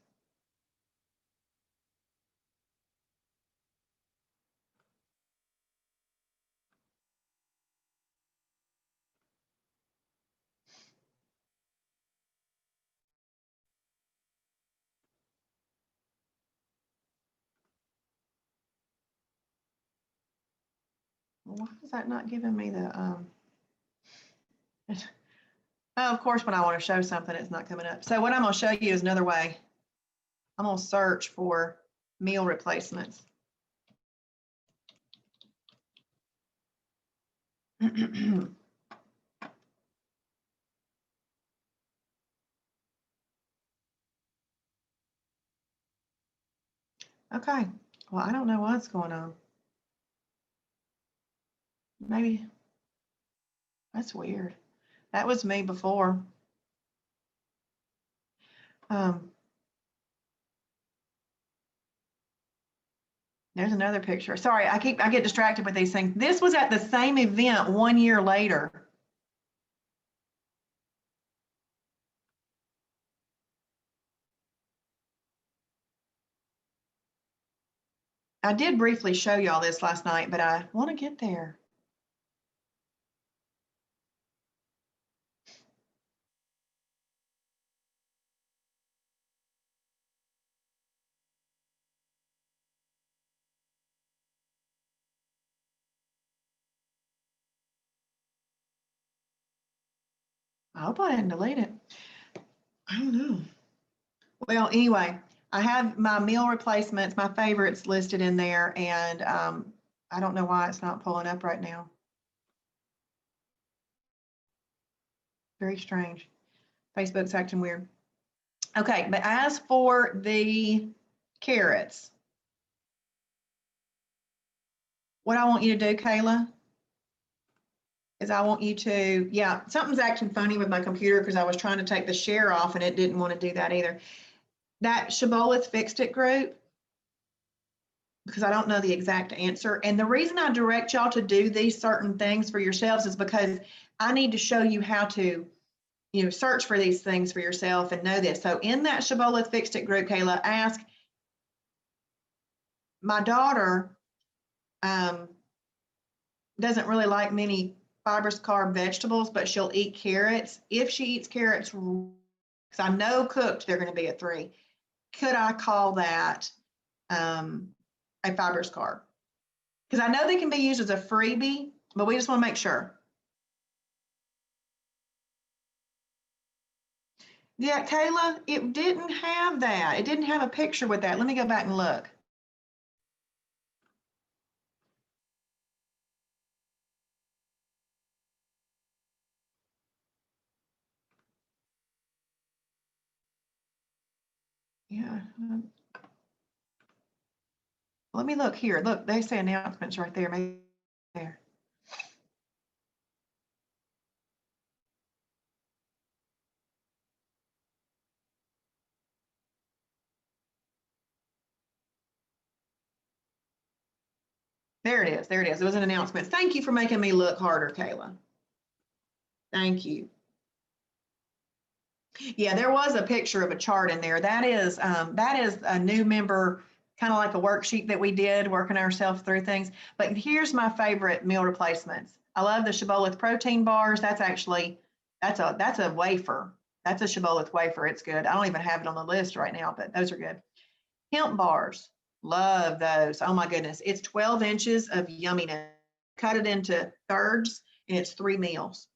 Why is that not giving me the, oh, of course, when I want to show something, it's not coming up. So what I'm going to show you is another way. I'm going to search for meal replacements. Okay, well, I don't know what's going on. Maybe, that's weird. That was me before. There's another picture. Sorry, I get distracted with these things. This was at the same event 1 year later. I did briefly show y'all this last night, but I want to get there. I hope I didn't delete it. I don't know. Well, anyway, I have my meal replacements, my favorites listed in there, and I don't know why it's not pulling up right now. Very strange. Facebook's acting weird. Okay, but as for the carrots, what I want you to do, Kayla, is I want you to, yeah, something's acting funny with my computer because I was trying to take the share off and it didn't want to do that either. That Shibboleth Fixed It group, because I don't know the exact answer. And the reason I direct y'all to do these certain things for yourselves is because I need to show you how to, you know, search for these things for yourself and know this. So in that Shibboleth Fixed It group, Kayla, ask, my daughter doesn't really like many fibrous carb vegetables, but she'll eat carrots. If she eats carrots, because I know cooked, they're going to be a 3. Could I call that a fibrous carb? Because I know they can be used as a freebie, but we just want to make sure. Yeah, Kayla, it didn't have that. It didn't have a picture with that. Let me go back and look. Yeah. Let me look here. Look, they say announcements right there. Maybe there. There it is. There it is. It was an announcement. Thank you for making me look harder, Kayla. Thank you. Yeah, there was a picture of a chart in there. That is a new member, kind of like a worksheet that we did, working ourselves through things. But here's my favorite meal replacements. I love the Shibboleth protein bars. That's actually, that's a wafer. That's a Shibboleth wafer. It's good. I don't even have it on the list right now, but those are good. Hemp bars. Love those. Oh my goodness. It's 12 inches of yumminess. Cut it into thirds and it's 3 meals.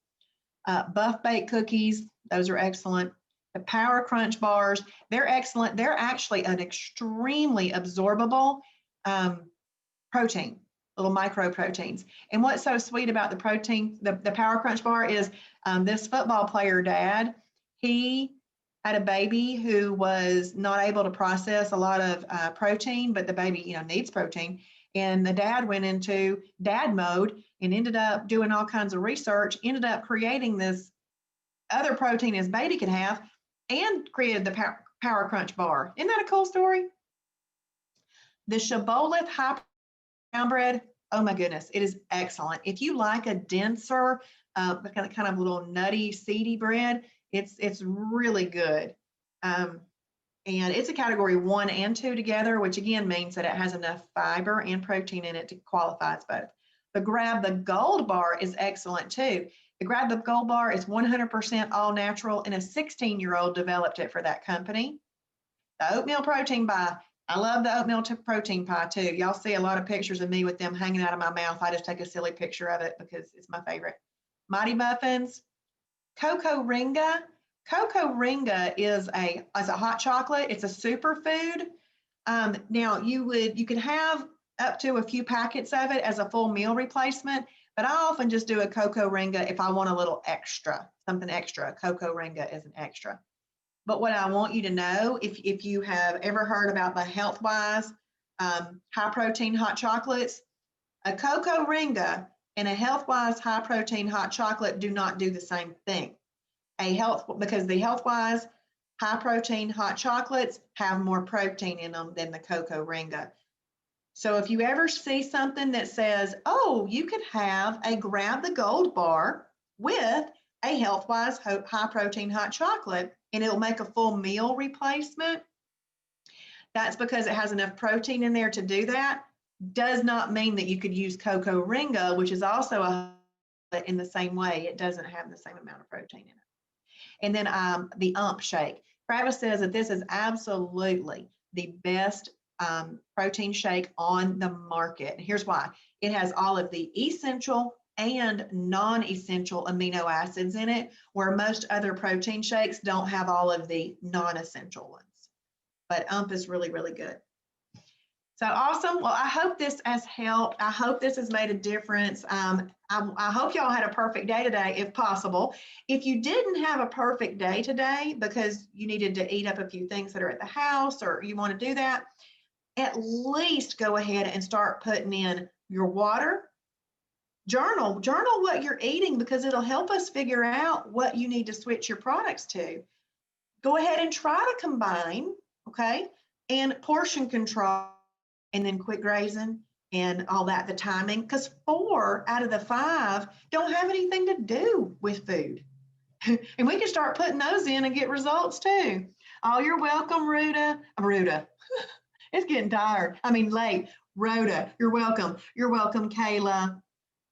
Buff baked cookies. Those are excellent. The Power Crunch bars, they're excellent. They're actually an extremely absorbable protein, little micro proteins. And what's so sweet about the protein, the Power Crunch bar is this football player dad, he had a baby who was not able to process a lot of protein, but the baby, you know, needs protein. And the dad went into dad mode and ended up doing all kinds of research, ended up creating this other protein his baby could have, and created the Power Crunch bar. Isn't that a cool story? The Shibboleth high brown bread, oh my goodness, it is excellent. If you like a denser, kind of little nutty, seedy bread, it's really good. And it's a category 1 and 2 together, which again means that it has enough fiber and protein in it to qualify as both. The Grab the Gold bar is excellent too. The Grab the Gold bar is 100% all natural, and a 16-year-old developed it for that company. The oatmeal protein pie, I love the oatmeal protein pie too. Y'all see a lot of pictures of me with them hanging out of my mouth. I just take a silly picture of it because it's my favorite. Mighty Muffins, Cocoa Ringa. Cocoa Ringa is a hot chocolate. It's a superfood. Now you could have up to a few packets of it as a full meal replacement, but I often just do a Cocoa Ringa if I want a little extra, something extra. Cocoa Ringa is an extra. But what I want you to know, if you have ever heard about the Healthwise high protein hot chocolates, a Cocoa Ringa and a Healthwise high protein hot chocolate do not do the same thing. Because the Healthwise high protein hot chocolates have more protein in them than the Cocoa Ringa. So if you ever see something that says, oh, you could have a Grab the Gold bar with a Healthwise high protein hot chocolate and it'll make a full meal replacement, that's because it has enough protein in there to do that. Does not mean that you could use Cocoa Ringa, which is also in the same way. It doesn't have the same amount of protein in it. And then the shake. Travis says that this is absolutely the best protein shake on the market. And here's why. It has all of the essential and non-essential amino acids in it, where most other protein shakes don't have all of the non-essential ones. But is really, really good. So awesome. Well, I hope this has helped. I hope this has made a difference. I hope y'all had a perfect day today, if possible. If you didn't have a perfect day today because you needed to eat up a few things that are at the house or you want to do that, at least go ahead and start putting in your water. Journal what you're eating because it'll help us figure out what you need to switch your products to. Go ahead and try to combine, okay, and portion control. And then quit grazing and all that, the timing, because 4 out of the 5 don't have anything to do with food. And we can start putting those in and get results too. Oh, you're welcome, Ruta. It's getting late. Rhoda, you're welcome. You're welcome, Kayla.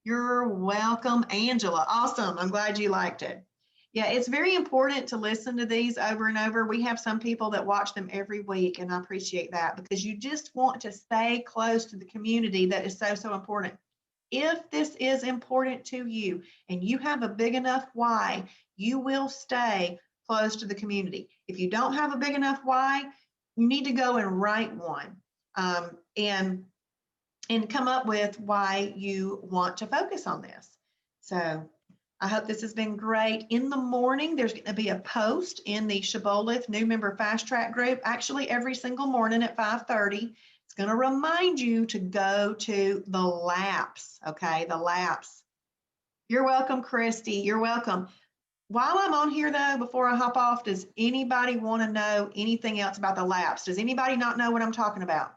You're welcome, Angela. Awesome. I'm glad you liked it. Yeah, it's very important to listen to these over and over. We have some people that watch them every week, and I appreciate that because you just want to stay close to the community that is so, so important. If this is important to you and you have a big enough why, you will stay close to the community. If you don't have a big enough why, you need to go and write one and come up with why you want to focus on this. So I hope this has been great. In the morning, there's going to be a post in the Shibboleth New Member Fast Track group, actually every single morning at 5:30. It's going to remind you to go to the laps, okay, the laps. You're welcome, Christy. You're welcome. While I'm on here, though, before I hop off, does anybody want to know anything else about the laps? Does anybody not know what I'm talking about?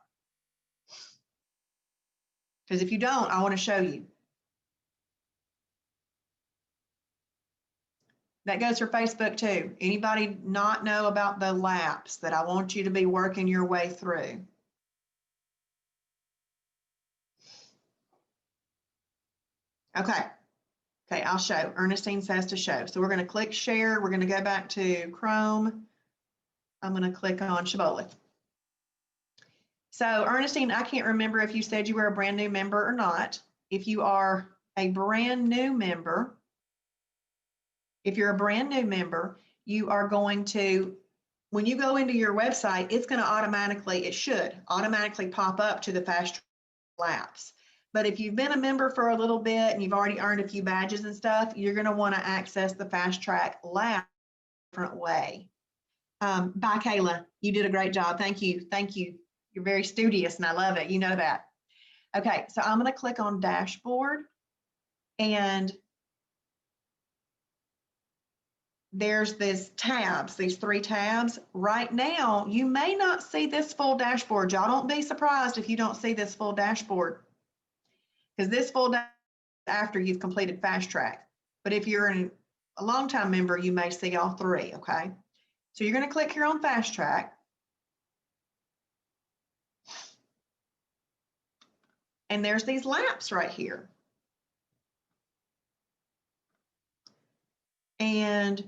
Because if you don't, I want to show you. That goes for Facebook too. Anybody not know about the laps that I want you to be working your way through? Okay. Okay, I'll show. Ernestine says to show. So we're going to click share. We're going to go back to Chrome. I'm going to click on Shibboleth. So Ernestine, I can't remember if you said you were a brand new member or not. If you are a brand new member, if you're a brand new member, you are going to, when you go into your website, it's going to automatically, it should automatically pop up to the Fast Track laps. But if you've been a member for a little bit and you've already earned a few badges and stuff, you're going to want to access the Fast Track lap a different way. Bye, Kayla. You did a great job. Thank you. Thank you. You're very studious and I love it. You know that. Okay, so I'm going to click on dashboard, and there's these tabs, these 3 tabs. Right now, you may not see this full dashboard. Y'all don't be surprised if you don't see this full dashboard, because this full dashboard after you've completed Fast Track. But if you're a long-time member, you may see all 3, okay? So you're going to click here on Fast Track. And there's these laps right here. And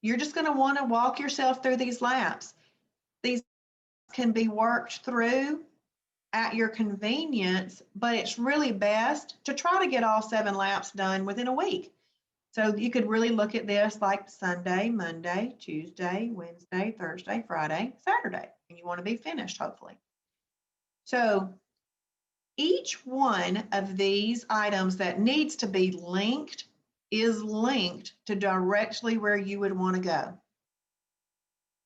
you're just going to want to walk yourself through these laps. These can be worked through at your convenience, but it's really best to try to get all 7 laps done within a week. So you could really look at this like Sunday, Monday, Tuesday, Wednesday, Thursday, Friday, Saturday, and you want to be finished, hopefully. So each one of these items that needs to be linked is linked to directly where you would want to go.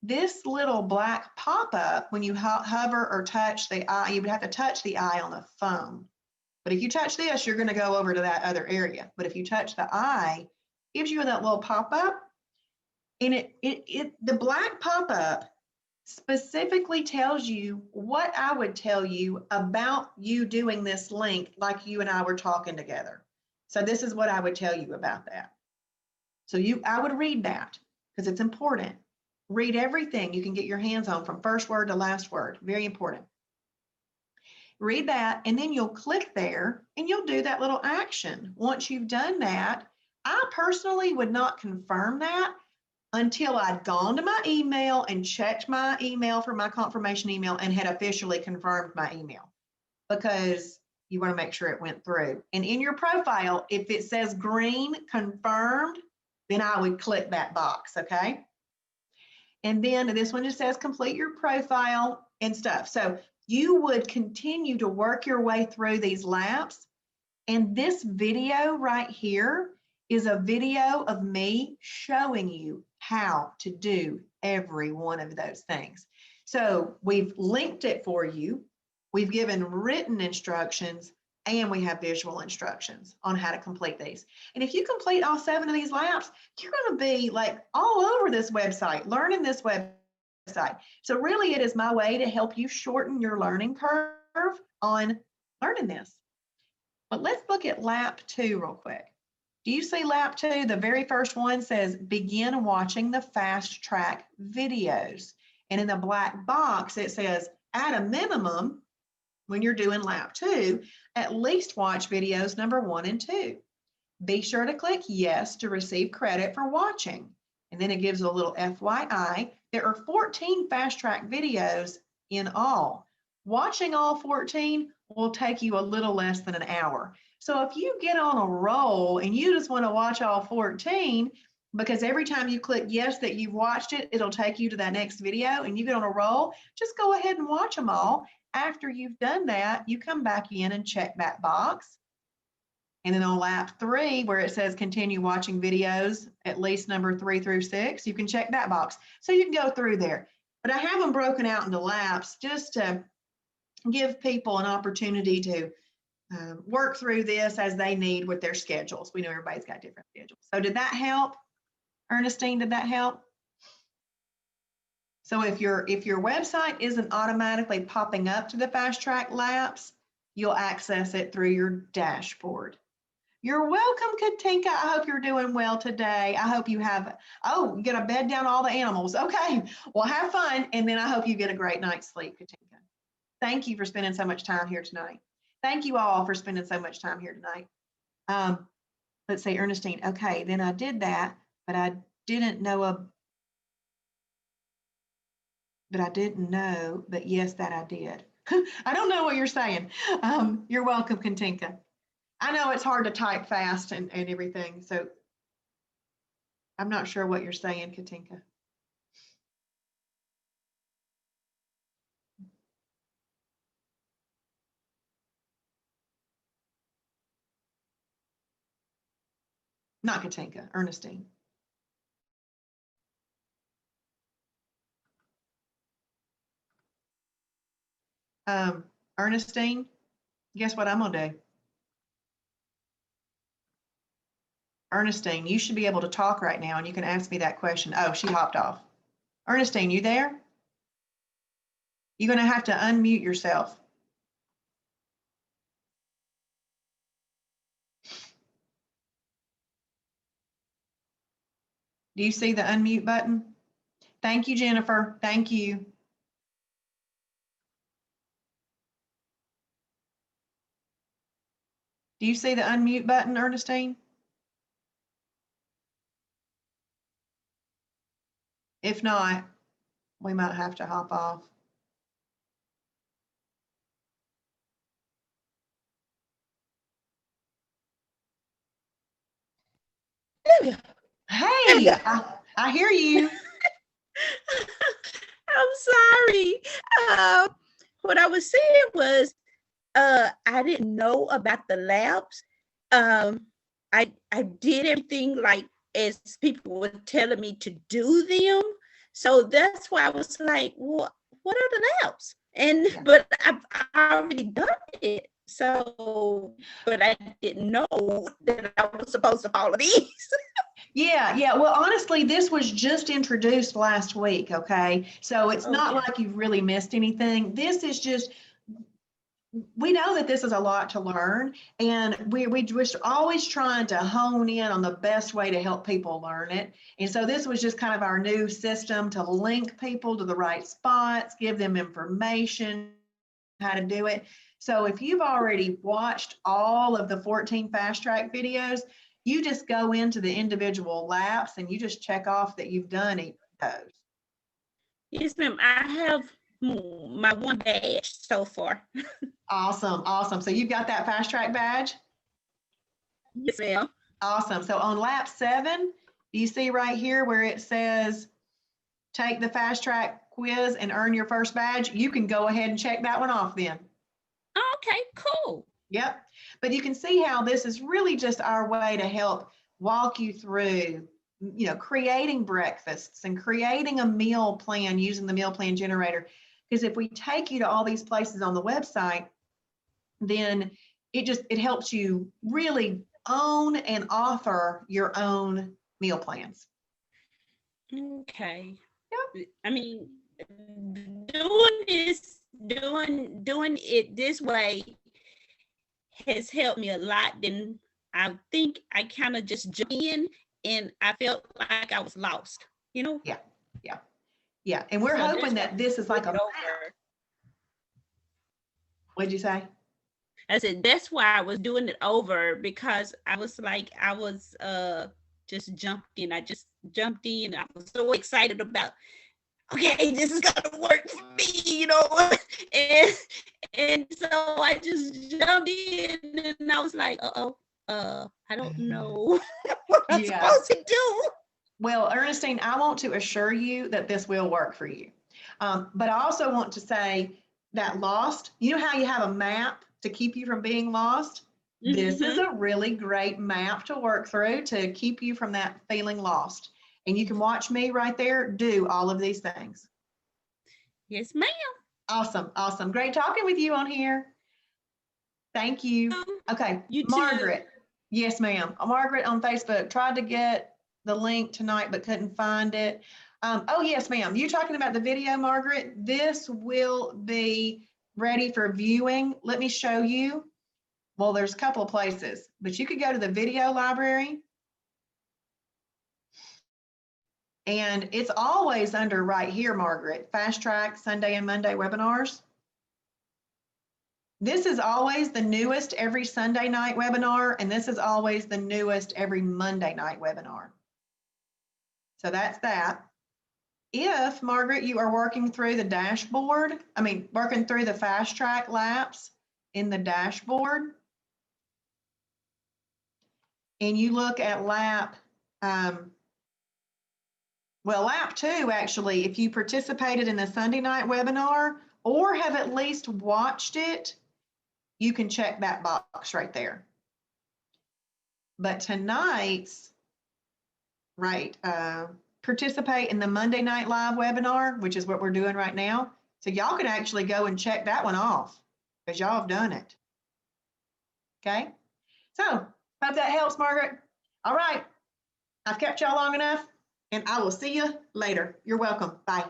This little black pop-up, when you hover or touch the eye, you would have to touch the eye on the phone. But if you touch this, you're going to go over to that other area. But if you touch the eye, it gives you that little pop-up. And the black pop-up specifically tells you what I would tell you about you doing this link, like you and I were talking together. So this is what I would tell you about that. So I would read that because it's important. Read everything you can get your hands on from first word to last word. Very important. Read that, and then you'll click there and you'll do that little action. Once you've done that, I personally would not confirm that until I'd gone to my email and checked my email for my confirmation email and had officially confirmed my email, because you want to make sure it went through. And in your profile, if it says green confirmed, then I would click that box, okay? And then this one just says complete your profile and stuff. So you would continue to work your way through these laps. And this video right here is a video of me showing you how to do every one of those things. So we've linked it for you. We've given written instructions, and we have visual instructions on how to complete these. And if you complete all 7 of these laps, you're going to be like all over this website, learning this website. So really, it is my way to help you shorten your learning curve on learning this. But let's look at lap 2 real quick. Do you see lap 2? The very first one says begin watching the Fast Track videos. And in the black box, it says at a minimum, when you're doing lap 2, at least watch videos number 1 and 2. Be sure to click yes to receive credit for watching. And then it gives a little FYI. There are 14 Fast Track videos in all. Watching all 14 will take you a little less than an hour. So if you get on a roll and you just want to watch all 14, because every time you click yes that you've watched it, it'll take you to that next video, and you get on a roll, just go ahead and watch them all. After you've done that, you come back in and check that box. And then on lap 3, where it says continue watching videos, at least number 3 through 6, you can check that box. So you can go through there. But I have them broken out into laps just to give people an opportunity to work through this as they need with their schedules. We know everybody's got different schedules. So did that help? Ernestine, did that help? So if your website isn't automatically popping up to the Fast Track laps, you'll access it through your dashboard. You're welcome, Katinka. I hope you're doing well today. I hope you have, you get a bed down all the animals. Okay, well, have fun. And then I hope you get a great night's sleep, Katinka. Thank you for spending so much time here tonight. Thank you all for spending so much time here tonight. Let's say Ernestine. Okay, then I did that, but I didn't know but yes, that I did. I don't know what you're saying. You're welcome, Katinka. I know it's hard to type fast and everything, so I'm not sure what you're saying, Katinka. Not Katinka, Ernestine. Ernestine, Guess what I'm gonna do? Ernestine, you should be able to talk right now and you can ask me that question. Oh, she hopped off. Ernestine, you there? You're gonna have to unmute yourself. Do you see the unmute button? Thank you, Jennifer. Thank you. Do you see the unmute button, Ernestine? If not, we might have to hop off. There we Hey, go. I hear you. I'm sorry. Uh, what I was saying was, I didn't know about the labs. I did everything like as people were telling me to do them. So that's why I was like, what are the labs? And Yeah. but I already done it. So, but I didn't know that I was supposed to follow these. Yeah. Well, honestly, this was just introduced last week, okay? So it's not Okay. like you've really missed anything. This is just, we know that this is a lot to learn, and we just always trying to hone in on the best way to help people learn it. And so this was just kind of our new system to link people to the right spots, give them information, how to do it. So if you've already watched all of the 14 fast track videos, you just go into the individual laps and you just check off that you've done each of those. Yes, ma'am. I have my one badge so far. Awesome. So you've got that fast track badge? Yes, ma'am. Awesome. So on lap 7, do you see right here where it says take the fast track quiz and earn your first badge? You can go ahead and check that one off then. Okay, cool. Yep. But you can see how this is really just our way to help walk you through, creating breakfasts and creating a meal plan using the meal plan generator. Because if we take you to all these places on the website, then it helps you really own and author your own meal plans. Okay. Yep. I mean, doing it this way has helped me a lot. Then I think I kind of just jumped in and I felt like I was lost, you know? Yeah. And we're So hoping that's why that this is doing like a it map. over. What'd you say? I said that's why I was doing it over because I was just jumped in. I just jumped in. I was so excited about, okay, this is gonna work for me. and and so I just jumped in and I was like, I don't know what I'm Yeah. supposed to do. Well, Ernestine, I want to assure you that this will work for you. But I also want to say that lost, you know how you have a map to keep you from being lost? This is Mm-hmm. a really great map to work through to keep you from that feeling lost. And you can watch me right there do all of these things. Yes, ma'am. Awesome. Great talking with you on here. Thank you. Okay, You too. Margaret. Yes, ma'am. Margaret on Facebook tried to get the link tonight but couldn't find it. Oh, yes, ma'am. You're talking about the video, Margaret. This will be ready for viewing. Let me show you. Well, there's a couple of places, but you could go to the video library, and it's always under right here, Margaret, Fast Track Sunday and Monday webinars. This is always the newest every Sunday night webinar, and this is always the newest every Monday night webinar. So that's that. If, Margaret, you are working through the dashboard, working through the fast track laps in the dashboard, and you look at lap 2, actually, if you participated in the Sunday night webinar or have at least watched it, you can check that box right there. But tonight's, right, participate in the Monday night live webinar, which is what we're doing right now. So y'all can actually go and check that one off because y'all have done it. Okay. So hope that helps, Margaret. All right. I've kept y'all long enough, and I will see you later. You're welcome. Bye.